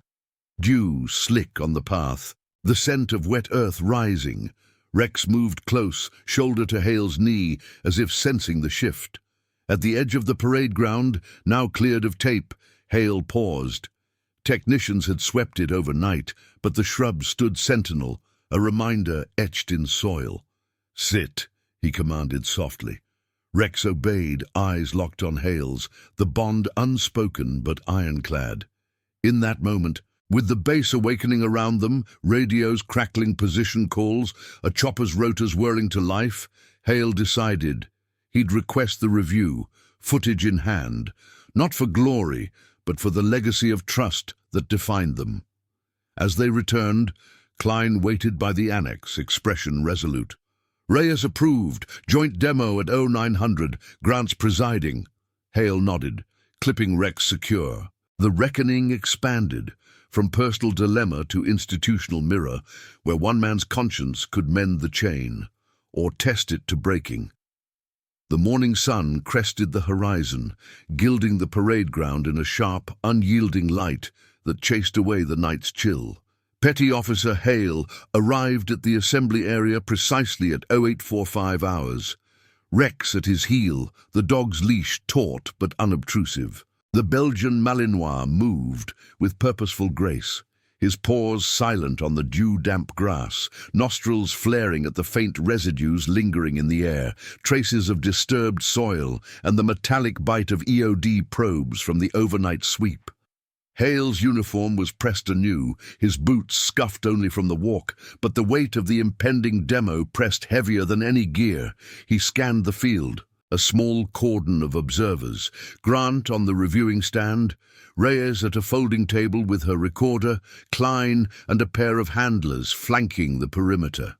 dew slick on the path, the scent of wet earth rising. Rex moved close, shoulder to Hale's knee, as if sensing the shift. At the edge of the parade ground, now cleared of tape, Hale paused. Technicians had swept it overnight, but the shrubs stood sentinel, a reminder etched in soil. "Sit," he commanded softly. Rex obeyed, eyes locked on Hale's, the bond unspoken but ironclad. In that moment, with the base awakening around them, radios crackling position calls, a chopper's rotors whirling to life, Hale decided he'd request the review, footage in hand, not for glory, but for the legacy of trust that defined them. As they returned, Klein waited by the annex, expression resolute. "Reyes approved. Joint demo at 0900. Grant's presiding." Hale nodded, clipping Rex secure. The reckoning expanded, from personal dilemma to institutional mirror, where one man's conscience could mend the chain, or test it to breaking. The morning sun crested the horizon, gilding the parade ground in a sharp, unyielding light that chased away the night's chill. Petty Officer Hale arrived at the assembly area precisely at 0845 hours. Rex at his heel, the dog's leash taut but unobtrusive. The Belgian Malinois moved with purposeful grace, his paws silent on the dew-damp grass, nostrils flaring at the faint residues lingering in the air, traces of disturbed soil and the metallic bite of EOD probes from the overnight sweep. Hale's uniform was pressed anew, his boots scuffed only from the walk, but the weight of the impending demo pressed heavier than any gear. He scanned the field, a small cordon of observers, Grant on the reviewing stand, Reyes at a folding table with her recorder, Klein and a pair of handlers flanking the perimeter.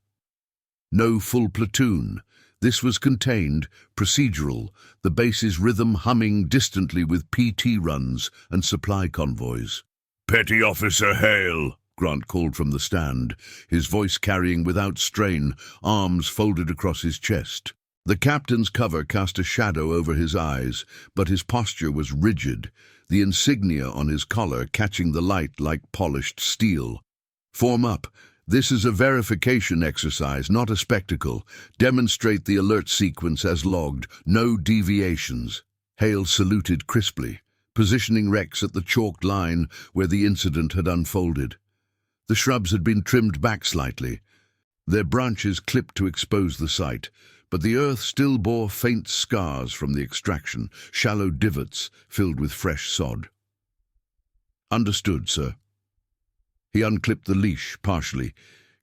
No full platoon. This was contained, procedural, the base's rhythm humming distantly with PT runs and supply convoys. "Petty Officer Hale," Grant called from the stand, his voice carrying without strain, arms folded across his chest. The captain's cover cast a shadow over his eyes, but his posture was rigid, the insignia on his collar catching the light like polished steel. "Form up. This is a verification exercise, not a spectacle. Demonstrate the alert sequence as logged. No deviations." Hale saluted crisply, positioning Rex at the chalked line where the incident had unfolded. The shrubs had been trimmed back slightly, their branches clipped to expose the site, but the earth still bore faint scars from the extraction, shallow divots filled with fresh sod. "Understood, sir." He unclipped the leash partially,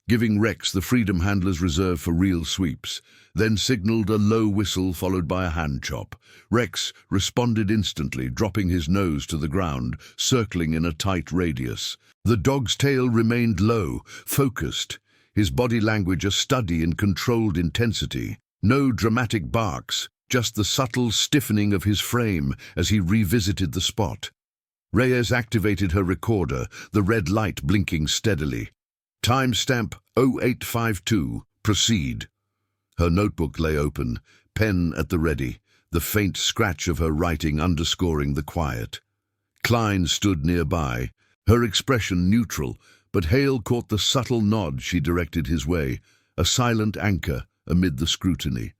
giving Rex the freedom handler's reserve for real sweeps, then signaled a low whistle followed by a hand chop. Rex responded instantly, dropping his nose to the ground, circling in a tight radius. The dog's tail remained low, focused, his body language a study in controlled intensity. No dramatic barks, just the subtle stiffening of his frame as he revisited the spot. Reyes activated her recorder, the red light blinking steadily. "Timestamp 0852, proceed." Her notebook lay open, pen at the ready, the faint scratch of her writing underscoring the quiet. Klein stood nearby, her expression neutral, but Hale caught the subtle nod she directed his way, a silent anchor amid the scrutiny.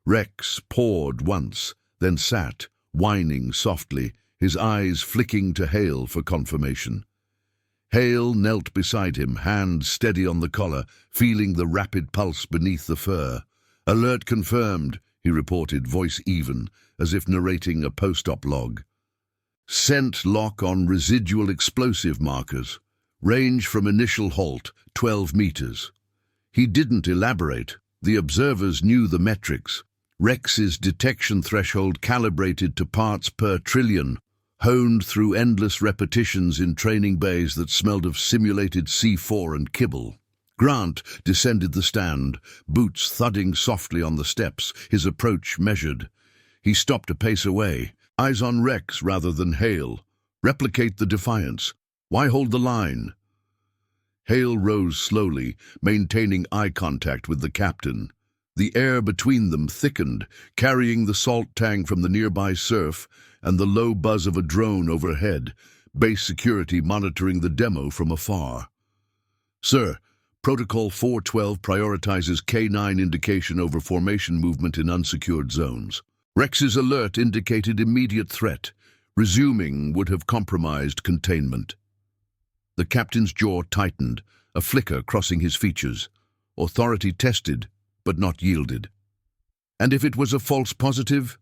Rex pawed once, then sat, whining softly, his eyes flicking to Hale for confirmation. Hale knelt beside him, hand steady on the collar, feeling the rapid pulse beneath the fur. "Alert confirmed," he reported, voice even, as if narrating a post-op log. "Scent lock on residual explosive markers. Range from initial halt, 12 meters." He didn't elaborate. The observers knew the metrics. Rex's detection threshold calibrated to parts per trillion, honed through endless repetitions in training bays that smelled of simulated C4 and kibble. Grant descended the stand, boots thudding softly on the steps, his approach measured. He stopped a pace away, eyes on Rex rather than Hale. "Replicate the defiance. Why hold the line?" Hale rose slowly, maintaining eye contact with the captain. The air between them thickened, carrying the salt tang from the nearby surf and the low buzz of a drone overhead, base security monitoring the demo from afar. "Sir, Protocol 412 prioritizes K9 indication over formation movement in unsecured zones. Rex's alert indicated immediate threat. Resuming would have compromised containment." The captain's jaw tightened, a flicker crossing his features. Authority tested, but not yielded. "And if it was a false positive?"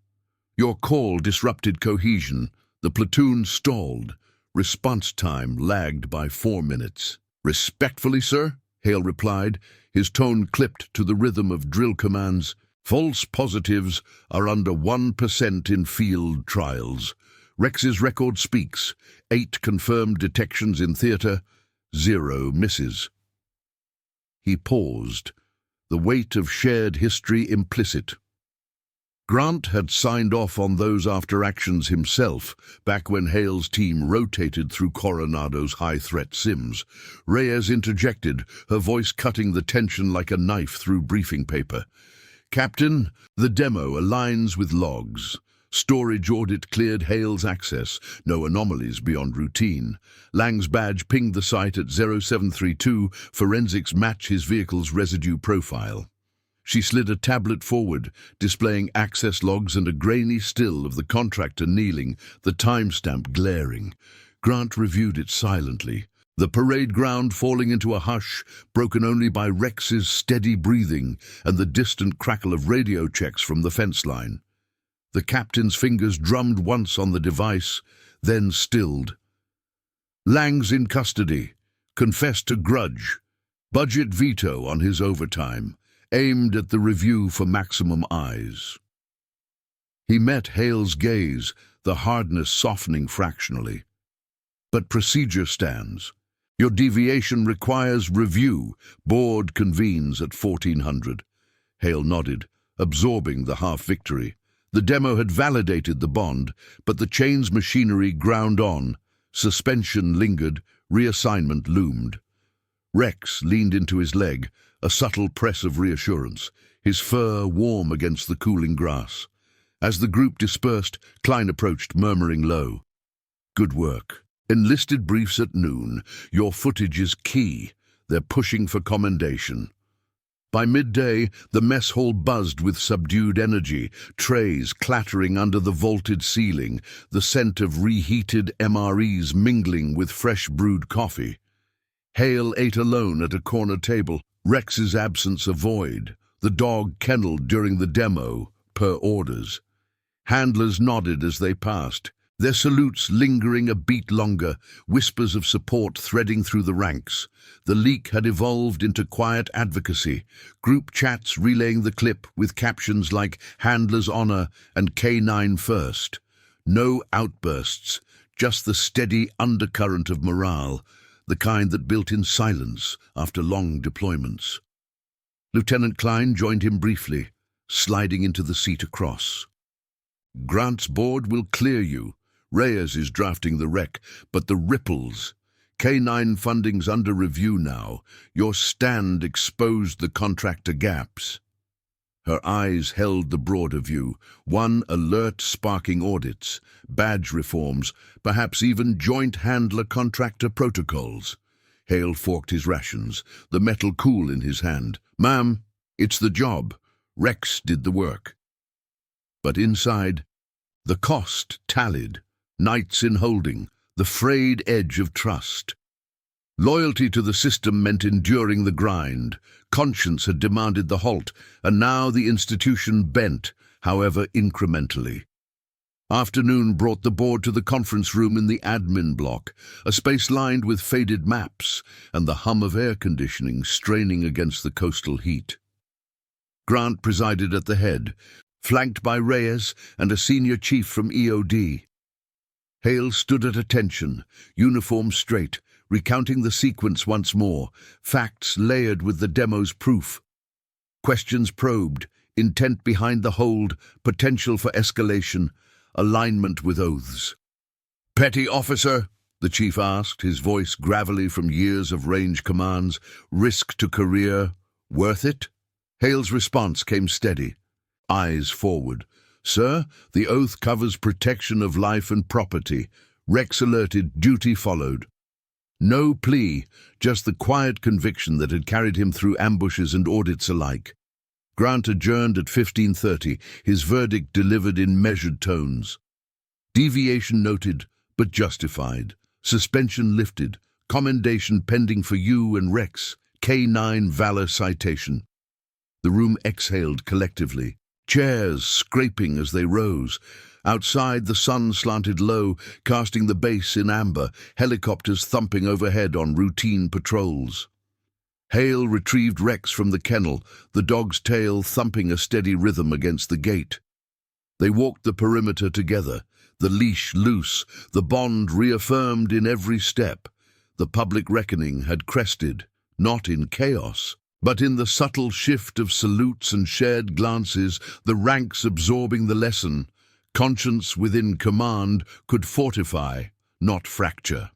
"Your call disrupted cohesion. The platoon stalled. Response time lagged by 4 minutes. "Respectfully, sir," Hale replied, his tone clipped to the rhythm of drill commands. "False positives are under 1% in field trials. Rex's record speaks. 8 confirmed detections in theater, 0 misses." He paused, the weight of shared history implicit. Grant had signed off on those after-actions himself, back when Hale's team rotated through Coronado's high-threat sims. Reyes interjected, her voice cutting the tension like a knife through briefing paper. "Captain, the demo aligns with logs. Storage audit cleared Hale's access, no anomalies beyond routine. Lang's badge pinged the site at 0732, forensics match his vehicle's residue profile." She slid a tablet forward, displaying access logs and a grainy still of the contractor kneeling, the timestamp glaring. Grant reviewed it silently, the parade ground falling into a hush, broken only by Rex's steady breathing and the distant crackle of radio checks from the fence line. The captain's fingers drummed once on the device, then stilled. "Lang's in custody. Confessed to grudge. Budget veto on his overtime. Aimed at the review for maximum eyes." He met Hale's gaze, the hardness softening fractionally. "But procedure stands. Your deviation requires review. Board convenes at 1400. Hale nodded, absorbing the half-victory. The demo had validated the bond, but the chain's machinery ground on. Suspension lingered, reassignment loomed. Rex leaned into his leg, a subtle press of reassurance, his fur warm against the cooling grass. As the group dispersed, Klein approached, murmuring low, "Good work. Enlisted briefs at noon. Your footage is key. They're pushing for commendation." By midday, the mess hall buzzed with subdued energy, trays clattering under the vaulted ceiling, the scent of reheated MREs mingling with fresh brewed coffee. Hale ate alone at a corner table, Rex's absence a void, the dog kennelled during the demo, per orders. Handlers nodded as they passed, their salutes lingering a beat longer, whispers of support threading through the ranks. The leak had evolved into quiet advocacy, group chats relaying the clip with captions like "Handler's Honor" and "K9 First." No outbursts, just the steady undercurrent of morale, the kind that built in silence after long deployments. Lieutenant Klein joined him briefly, sliding into the seat across. "Grant's board will clear you. Reyes is drafting the rec, but the ripples. K9 funding's under review now. Your stand exposed the contractor gaps." Her eyes held the broader view, one alert sparking audits, badge reforms, perhaps even joint handler-contractor protocols. Hale forked his rations, the metal cool in his hand. "Ma'am, it's the job. Rex did the work." But inside, the cost tallied. Nights in holding, the frayed edge of trust. Loyalty to the system meant enduring the grind. Conscience had demanded the halt, and now the institution bent, however incrementally. Afternoon brought the board to the conference room in the admin block, a space lined with faded maps and the hum of air conditioning straining against the coastal heat. Grant presided at the head, flanked by Reyes and a senior chief from EOD. Hale stood at attention, uniform straight, recounting the sequence once more, facts layered with the demo's proof. Questions probed, intent behind the hold, potential for escalation, alignment with oaths. "Petty officer?" the chief asked, his voice gravelly from years of range commands. "Risk to career, worth it?" Hale's response came steady, eyes forward. "Sir, the oath covers protection of life and property." Rex alerted, duty followed. No plea, just the quiet conviction that had carried him through ambushes and audits alike. Grant adjourned at 15:30, his verdict delivered in measured tones. Deviation noted, but justified. Suspension lifted. Commendation pending for you and Rex. K9 Valor citation. The room exhaled collectively. Chairs scraping as they rose. Outside, the sun slanted low, casting the base in amber, helicopters thumping overhead on routine patrols. Hale retrieved Rex from the kennel, the dog's tail thumping a steady rhythm against the gate. They walked the perimeter together, the leash loose, the bond reaffirmed in every step. The public reckoning had crested, not in chaos, but in the subtle shift of salutes and shared glances, the ranks absorbing the lesson. Conscience within command could fortify, not fracture.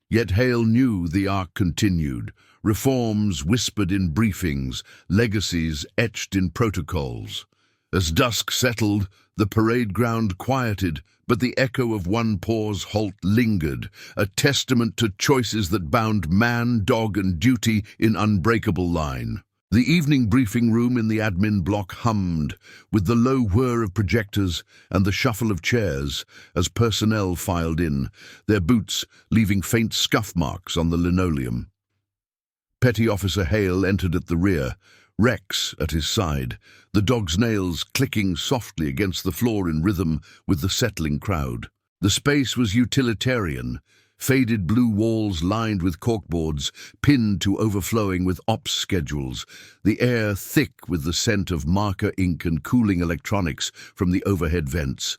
Yet Hale knew the arc continued, reforms whispered in briefings, legacies etched in protocols. As dusk settled, the parade ground quieted, but the echo of one pause halt lingered, a testament to choices that bound man, dog, and duty in unbreakable line. The evening briefing room in the admin block hummed, with the low whir of projectors and the shuffle of chairs as personnel filed in, their boots leaving faint scuff marks on the linoleum. Petty Officer Hale entered at the rear, Rex at his side, the dog's nails clicking softly against the floor in rhythm with the settling crowd. The space was utilitarian, faded blue walls lined with corkboards, pinned to overflowing with ops schedules, the air thick with the scent of marker ink and cooling electronics from the overhead vents.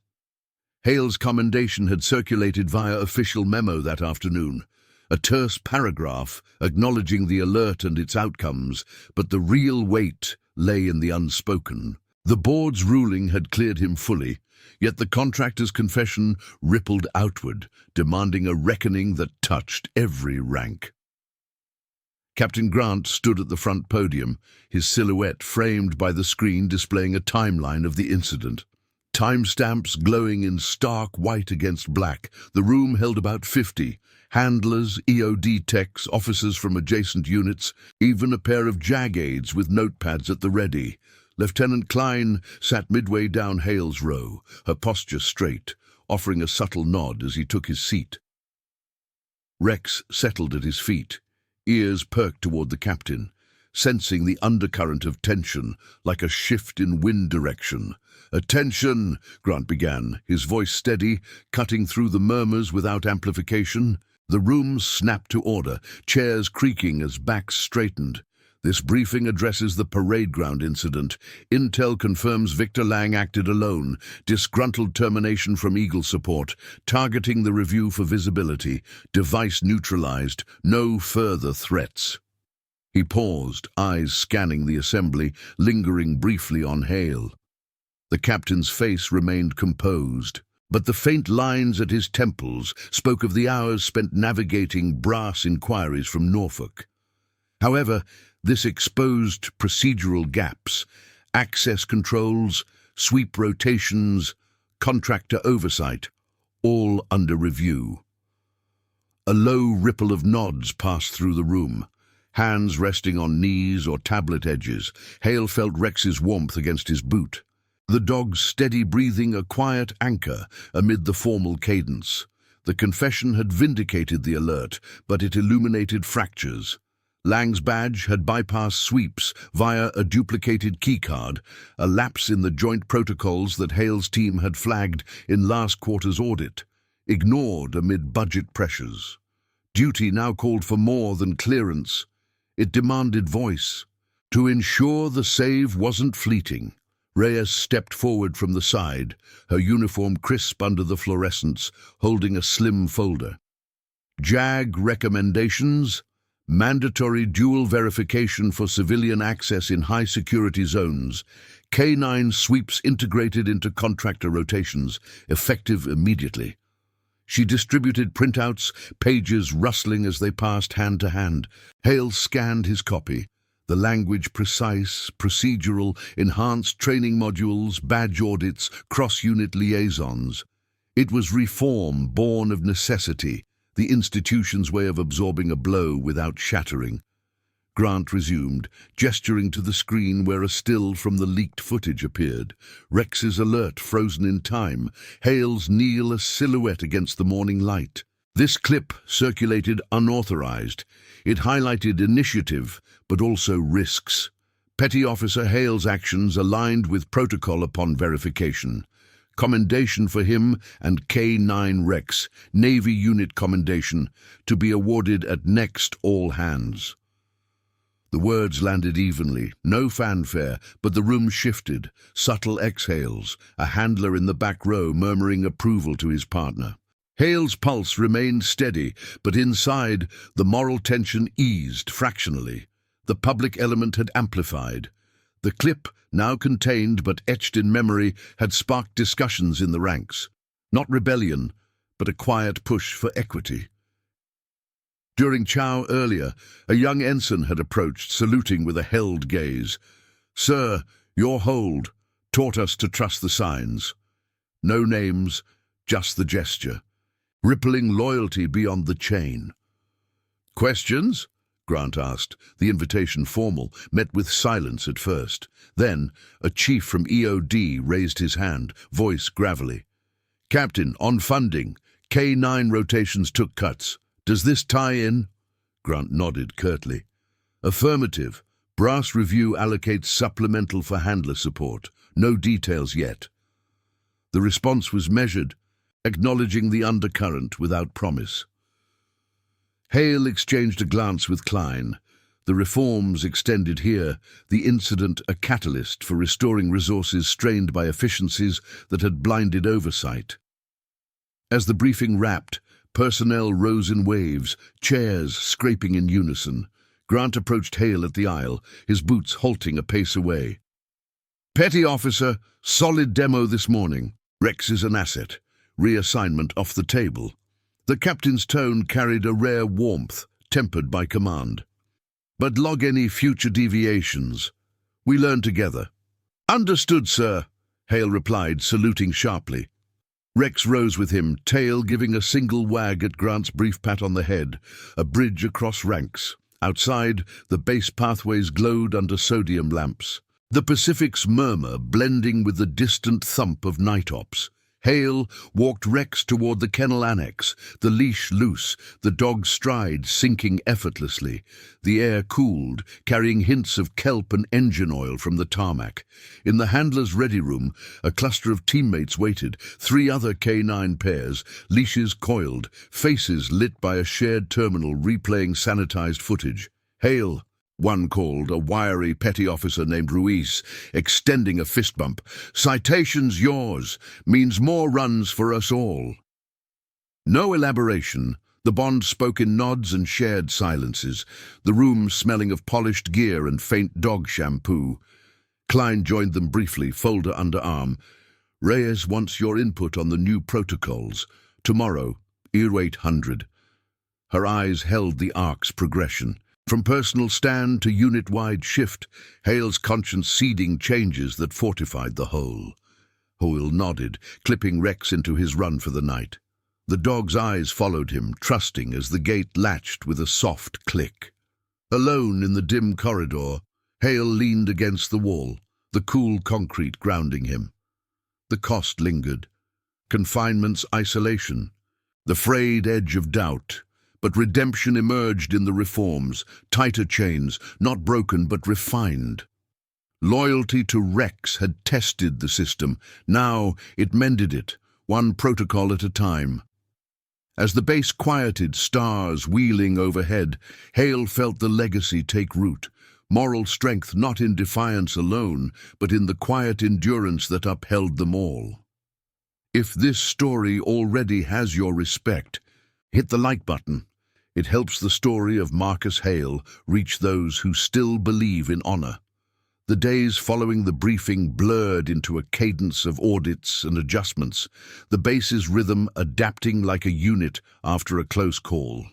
Hale's commendation had circulated via official memo that afternoon, a terse paragraph acknowledging the alert and its outcomes, but the real weight lay in the unspoken. The board's ruling had cleared him fully, yet the contractor's confession rippled outward, demanding a reckoning that touched every rank. Captain Grant stood at the front podium, his silhouette framed by the screen displaying a timeline of the incident. Timestamps glowing in stark white against black. The room held about 50. Handlers, EOD techs, officers from adjacent units, even a pair of JAG aides with notepads at the ready. Lieutenant Klein sat midway down Hale's row, her posture straight, offering a subtle nod as he took his seat. Rex settled at his feet, ears perked toward the captain. sensing the undercurrent of tension, like a shift in wind direction. "Attention," Grant began, his voice steady, cutting through the murmurs without amplification. The room snapped to order, chairs creaking as backs straightened. "This briefing addresses the parade ground incident. Intel confirms Victor Lang acted alone. Disgruntled termination from Eagle support. Targeting the review for visibility. Device neutralized. No further threats." He paused, eyes scanning the assembly, lingering briefly on Hale. The captain's face remained composed, but the faint lines at his temples spoke of the hours spent navigating brass inquiries from Norfolk. However, this exposed procedural gaps, access controls, sweep rotations, contractor oversight, all under review. A low ripple of nods passed through the room, hands resting on knees or tablet edges. Hale felt Rex's warmth against his boot. The dog's steady breathing a quiet anchor amid the formal cadence. The confession had vindicated the alert, but it illuminated fractures. Lang's badge had bypassed sweeps via a duplicated keycard, a lapse in the joint protocols that Hale's team had flagged in last quarter's audit, ignored amid budget pressures. Duty now called for more than clearance. It demanded voice. To ensure the save wasn't fleeting, Reyes stepped forward from the side, her uniform crisp under the fluorescence, holding a slim folder. JAG recommendations: mandatory dual verification for civilian access in high-security zones, K9 sweeps integrated into contractor rotations, effective immediately. She distributed printouts, pages rustling as they passed hand to hand. Hale scanned his copy. The language precise, procedural, enhanced training modules, badge audits, cross-unit liaisons. It was reform born of necessity, the institution's way of absorbing a blow without shattering. Grant resumed, gesturing to the screen where a still from the leaked footage appeared. Rex's alert frozen in time, Hale's kneel a silhouette against the morning light. This clip circulated unauthorized. It highlighted initiative, but also risks. Petty Officer Hale's actions aligned with protocol upon verification. Commendation for him and K9 Rex, Navy Unit Commendation, to be awarded at next all hands. The words landed evenly, no fanfare, but the room shifted, subtle exhales, a handler in the back row murmuring approval to his partner. Hale's pulse remained steady, but inside, the moral tension eased fractionally. The public element had amplified. The clip, now contained but etched in memory, had sparked discussions in the ranks. Not rebellion, but a quiet push for equity. During chow earlier, a young ensign had approached, saluting with a held gaze. "Sir, your hold taught us to trust the signs." No names, just the gesture. Rippling loyalty beyond the chain. "Questions?" Grant asked, the invitation formal, met with silence at first. Then, a chief from EOD raised his hand, voice gravelly. "Captain, on funding, K9 rotations took cuts. Does this tie in?" Grant nodded curtly. "Affirmative. Brass review allocates supplemental for handler support. No details yet." The response was measured, acknowledging the undercurrent without promise. Hale exchanged a glance with Klein. The reforms extended here, the incident a catalyst for restoring resources strained by efficiencies that had blinded oversight. As the briefing wrapped, personnel rose in waves, chairs scraping in unison. Grant approached Hale at the aisle, his boots halting a pace away. "Petty Officer, solid demo this morning. Rex is an asset. Reassignment off the table." The captain's tone carried a rare warmth, tempered by command. "But log any future deviations. We learn together." "Understood, sir," Hale replied, saluting sharply. Rex rose with him, tail giving a single wag at Grant's brief pat on the head, a bridge across ranks. Outside, the base pathways glowed under sodium lamps. The Pacific's murmur blending with the distant thump of night ops. Hale walked Rex toward the kennel annex, the leash loose, the dog's stride sinking effortlessly. The air cooled, carrying hints of kelp and engine oil from the tarmac. In the handler's ready room, a cluster of teammates waited, 3 other K9 pairs, leashes coiled, faces lit by a shared terminal replaying sanitized footage. "Hale," one called, a wiry petty officer named Ruiz, extending a fist bump. "Citation's yours. Means more runs for us all." No elaboration. The bond spoke in nods and shared silences, the room smelling of polished gear and faint dog shampoo. Klein joined them briefly, folder under arm. "Reyes wants your input on the new protocols. Tomorrow, ER 800. Her eyes held the arc's progression. From personal stand to unit-wide shift, Hale's conscience seeding changes that fortified the whole. Hoyle nodded, clipping Rex into his run for the night. The dog's eyes followed him, trusting as the gate latched with a soft click. Alone in the dim corridor, Hale leaned against the wall, the cool concrete grounding him. The cost lingered. Confinement's isolation. The frayed edge of doubt. But redemption emerged in the reforms, tighter chains, not broken but refined. Loyalty to Rex had tested the system. Now it mended it, one protocol at a time. As the base quieted, stars wheeling overhead, Hale felt the legacy take root. Moral strength not in defiance alone, but in the quiet endurance that upheld them all. If this story already has your respect, hit the like button. It helps the story of Marcus Hale reach those who still believe in honor. The days following the briefing blurred into a cadence of audits and adjustments, the base's rhythm adapting like a unit after a close call.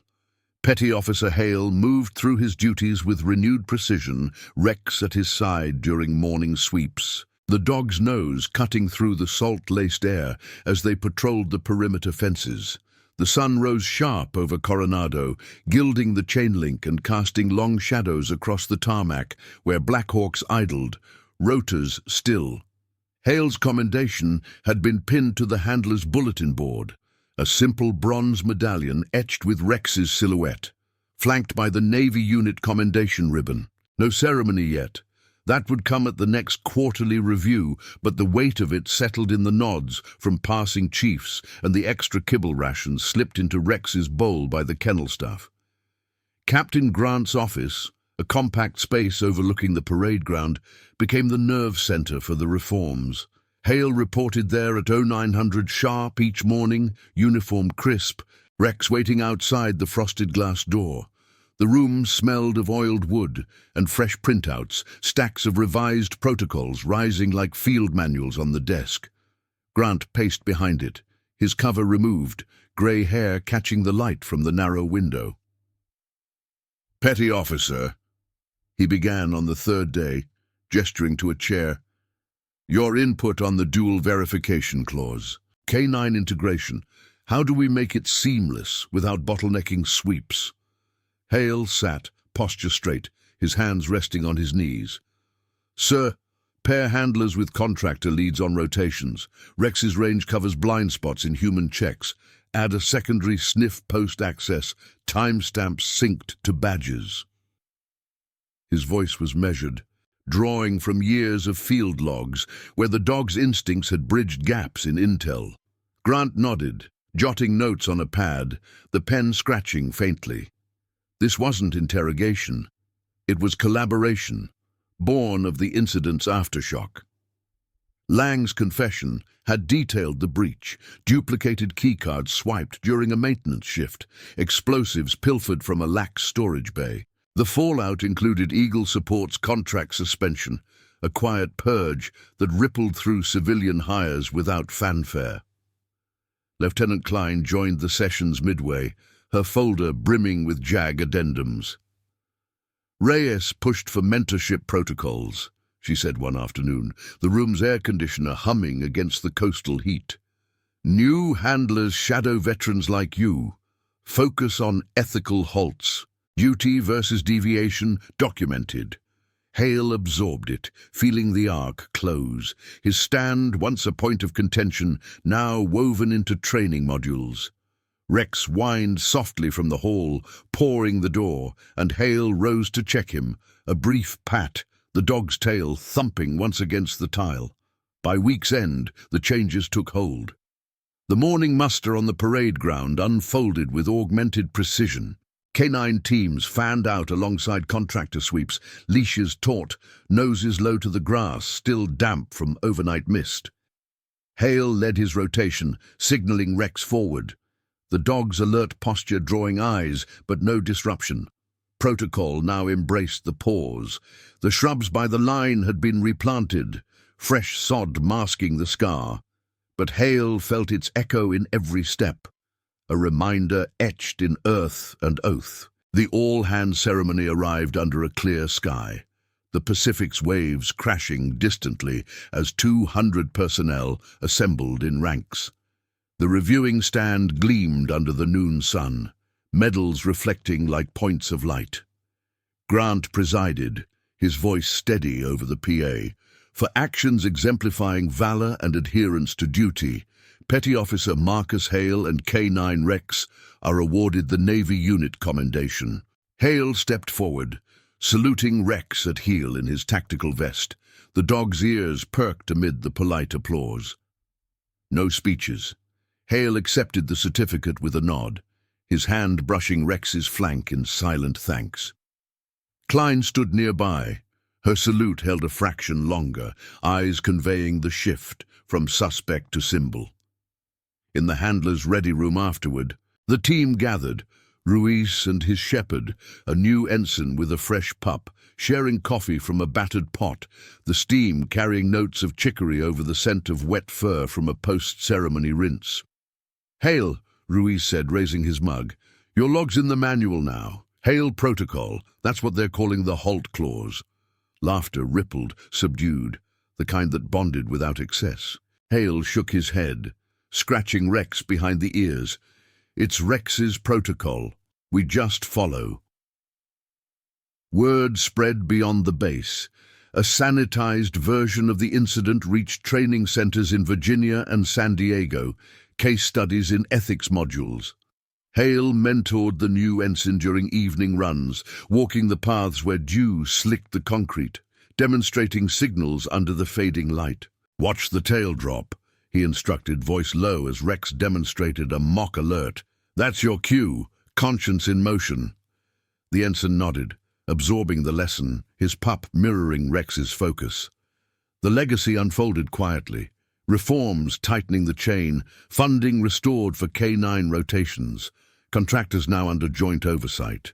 Petty Officer Hale moved through his duties with renewed precision, Rex at his side during morning sweeps. The dog's nose cutting through the salt-laced air as they patrolled the perimeter fences. The sun rose sharp over Coronado, gilding the chain link and casting long shadows across the tarmac where Blackhawks idled, rotors still. Hale's commendation had been pinned to the handler's bulletin board, a simple bronze medallion etched with Rex's silhouette, flanked by the Navy unit commendation ribbon. No ceremony yet. That would come at the next quarterly review, but the weight of it settled in the nods from passing chiefs, and the extra kibble rations slipped into Rex's bowl by the kennel staff. Captain Grant's office, a compact space overlooking the parade ground, became the nerve center for the reforms. Hale reported there at 0900 sharp each morning, uniform crisp, Rex waiting outside the frosted glass door. The room smelled of oiled wood and fresh printouts, stacks of revised protocols rising like field manuals on the desk. Grant paced behind it, his cover removed, grey hair catching the light from the narrow window. "Petty Officer," he began on the third day, gesturing to a chair. "Your input on the dual verification clause. K9 integration. How do we make it seamless without bottlenecking sweeps?" Hale sat, posture straight, his hands resting on his knees. "Sir, pair handlers with contractor leads on rotations. Rex's range covers blind spots in human checks. Add a secondary sniff post-access, timestamps synced to badges." His voice was measured, drawing from years of field logs where the dog's instincts had bridged gaps in intel. Grant nodded, jotting notes on a pad, the pen scratching faintly. This wasn't interrogation. It was collaboration, born of the incident's aftershock. Lang's confession had detailed the breach, duplicated keycards swiped during a maintenance shift, explosives pilfered from a lax storage bay. The fallout included Eagle Support's contract suspension, a quiet purge that rippled through civilian hires without fanfare. Lieutenant Klein joined the sessions midway, her folder brimming with JAG addendums. "Reyes pushed for mentorship protocols," she said one afternoon, the room's air conditioner humming against the coastal heat. "New handlers shadow veterans like you. Focus on ethical halts. Duty versus deviation documented. Hale absorbed it, feeling the arc close, his stand, once a point of contention, now woven into training modules. Rex whined softly from the hall, pawing the door, and Hale rose to check him, a brief pat, the dog's tail thumping once against the tile. By week's end, the changes took hold. The morning muster on the parade ground unfolded with augmented precision. Canine teams fanned out alongside contractor sweeps, leashes taut, noses low to the grass, still damp from overnight mist. Hale led his rotation, signaling Rex forward. The dog's alert posture drawing eyes, but no disruption. Protocol now embraced the pause. The shrubs by the line had been replanted, fresh sod masking the scar. But Hale felt its echo in every step, a reminder etched in earth and oath. The all-hand ceremony arrived under a clear sky, the Pacific's waves crashing distantly as 200 personnel assembled in ranks. The reviewing stand gleamed under the noon sun, medals reflecting like points of light. Grant presided, his voice steady over the PA. For actions exemplifying valor and adherence to duty, Petty Officer Marcus Hale and K9 Rex are awarded the Navy Unit Commendation. Hale stepped forward, saluting Rex at heel in his tactical vest. The dog's ears perked amid the polite applause. No speeches. Hale accepted the certificate with a nod, his hand brushing Rex's flank in silent thanks. Klein stood nearby. Her salute held a fraction longer, eyes conveying the shift from suspect to symbol. In the handler's ready room afterward, the team gathered, Ruiz and his shepherd, a new ensign with a fresh pup, sharing coffee from a battered pot, the steam carrying notes of chicory over the scent of wet fur from a post-ceremony rinse. "Hale," Ruiz said, raising his mug, "your log's in the manual now. Hale Protocol, that's what they're calling the halt clause." Laughter rippled, subdued, the kind that bonded without excess. Hale shook his head, scratching Rex behind the ears. "It's Rex's protocol. We just follow." Word spread beyond the base. A sanitized version of the incident reached training centers in Virginia and San Diego, case studies in ethics modules. Hale mentored the new ensign during evening runs, walking the paths where dew slicked the concrete, demonstrating signals under the fading light. "Watch the tail drop," he instructed, voice low as Rex demonstrated a mock alert. "That's your cue, conscience in motion." The ensign nodded, absorbing the lesson, his pup mirroring Rex's focus. The legacy unfolded quietly. Reforms tightening the chain, funding restored for K9 rotations, contractors now under joint oversight.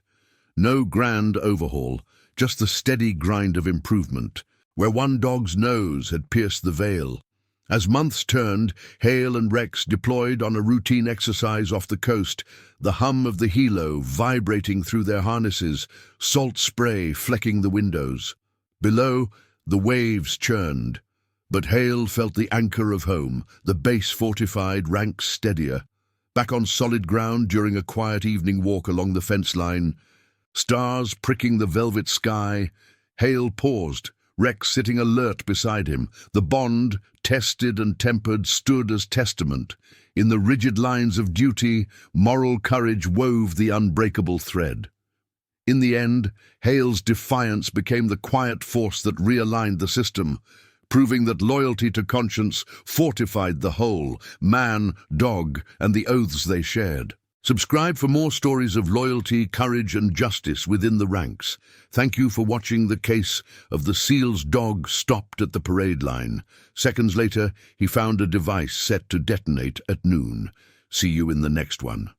No grand overhaul, just the steady grind of improvement, where one dog's nose had pierced the veil. As months turned, Hale and Rex deployed on a routine exercise off the coast, the hum of the helo vibrating through their harnesses, salt spray flecking the windows. Below, the waves churned. But Hale felt the anchor of home, the base fortified, ranks steadier. Back on solid ground during a quiet evening walk along the fence line, stars pricking the velvet sky, Hale paused, Rex sitting alert beside him. The bond, tested and tempered, stood as testament. In the rigid lines of duty, moral courage wove the unbreakable thread. In the end, Hale's defiance became the quiet force that realigned the system, proving that loyalty to conscience fortified the whole, man, dog, and the oaths they shared. Subscribe for more stories of loyalty, courage, and justice within the ranks. Thank you for watching the case of the SEAL's dog stopped at the parade line. Seconds later, he found a device set to detonate at noon. See you in the next one.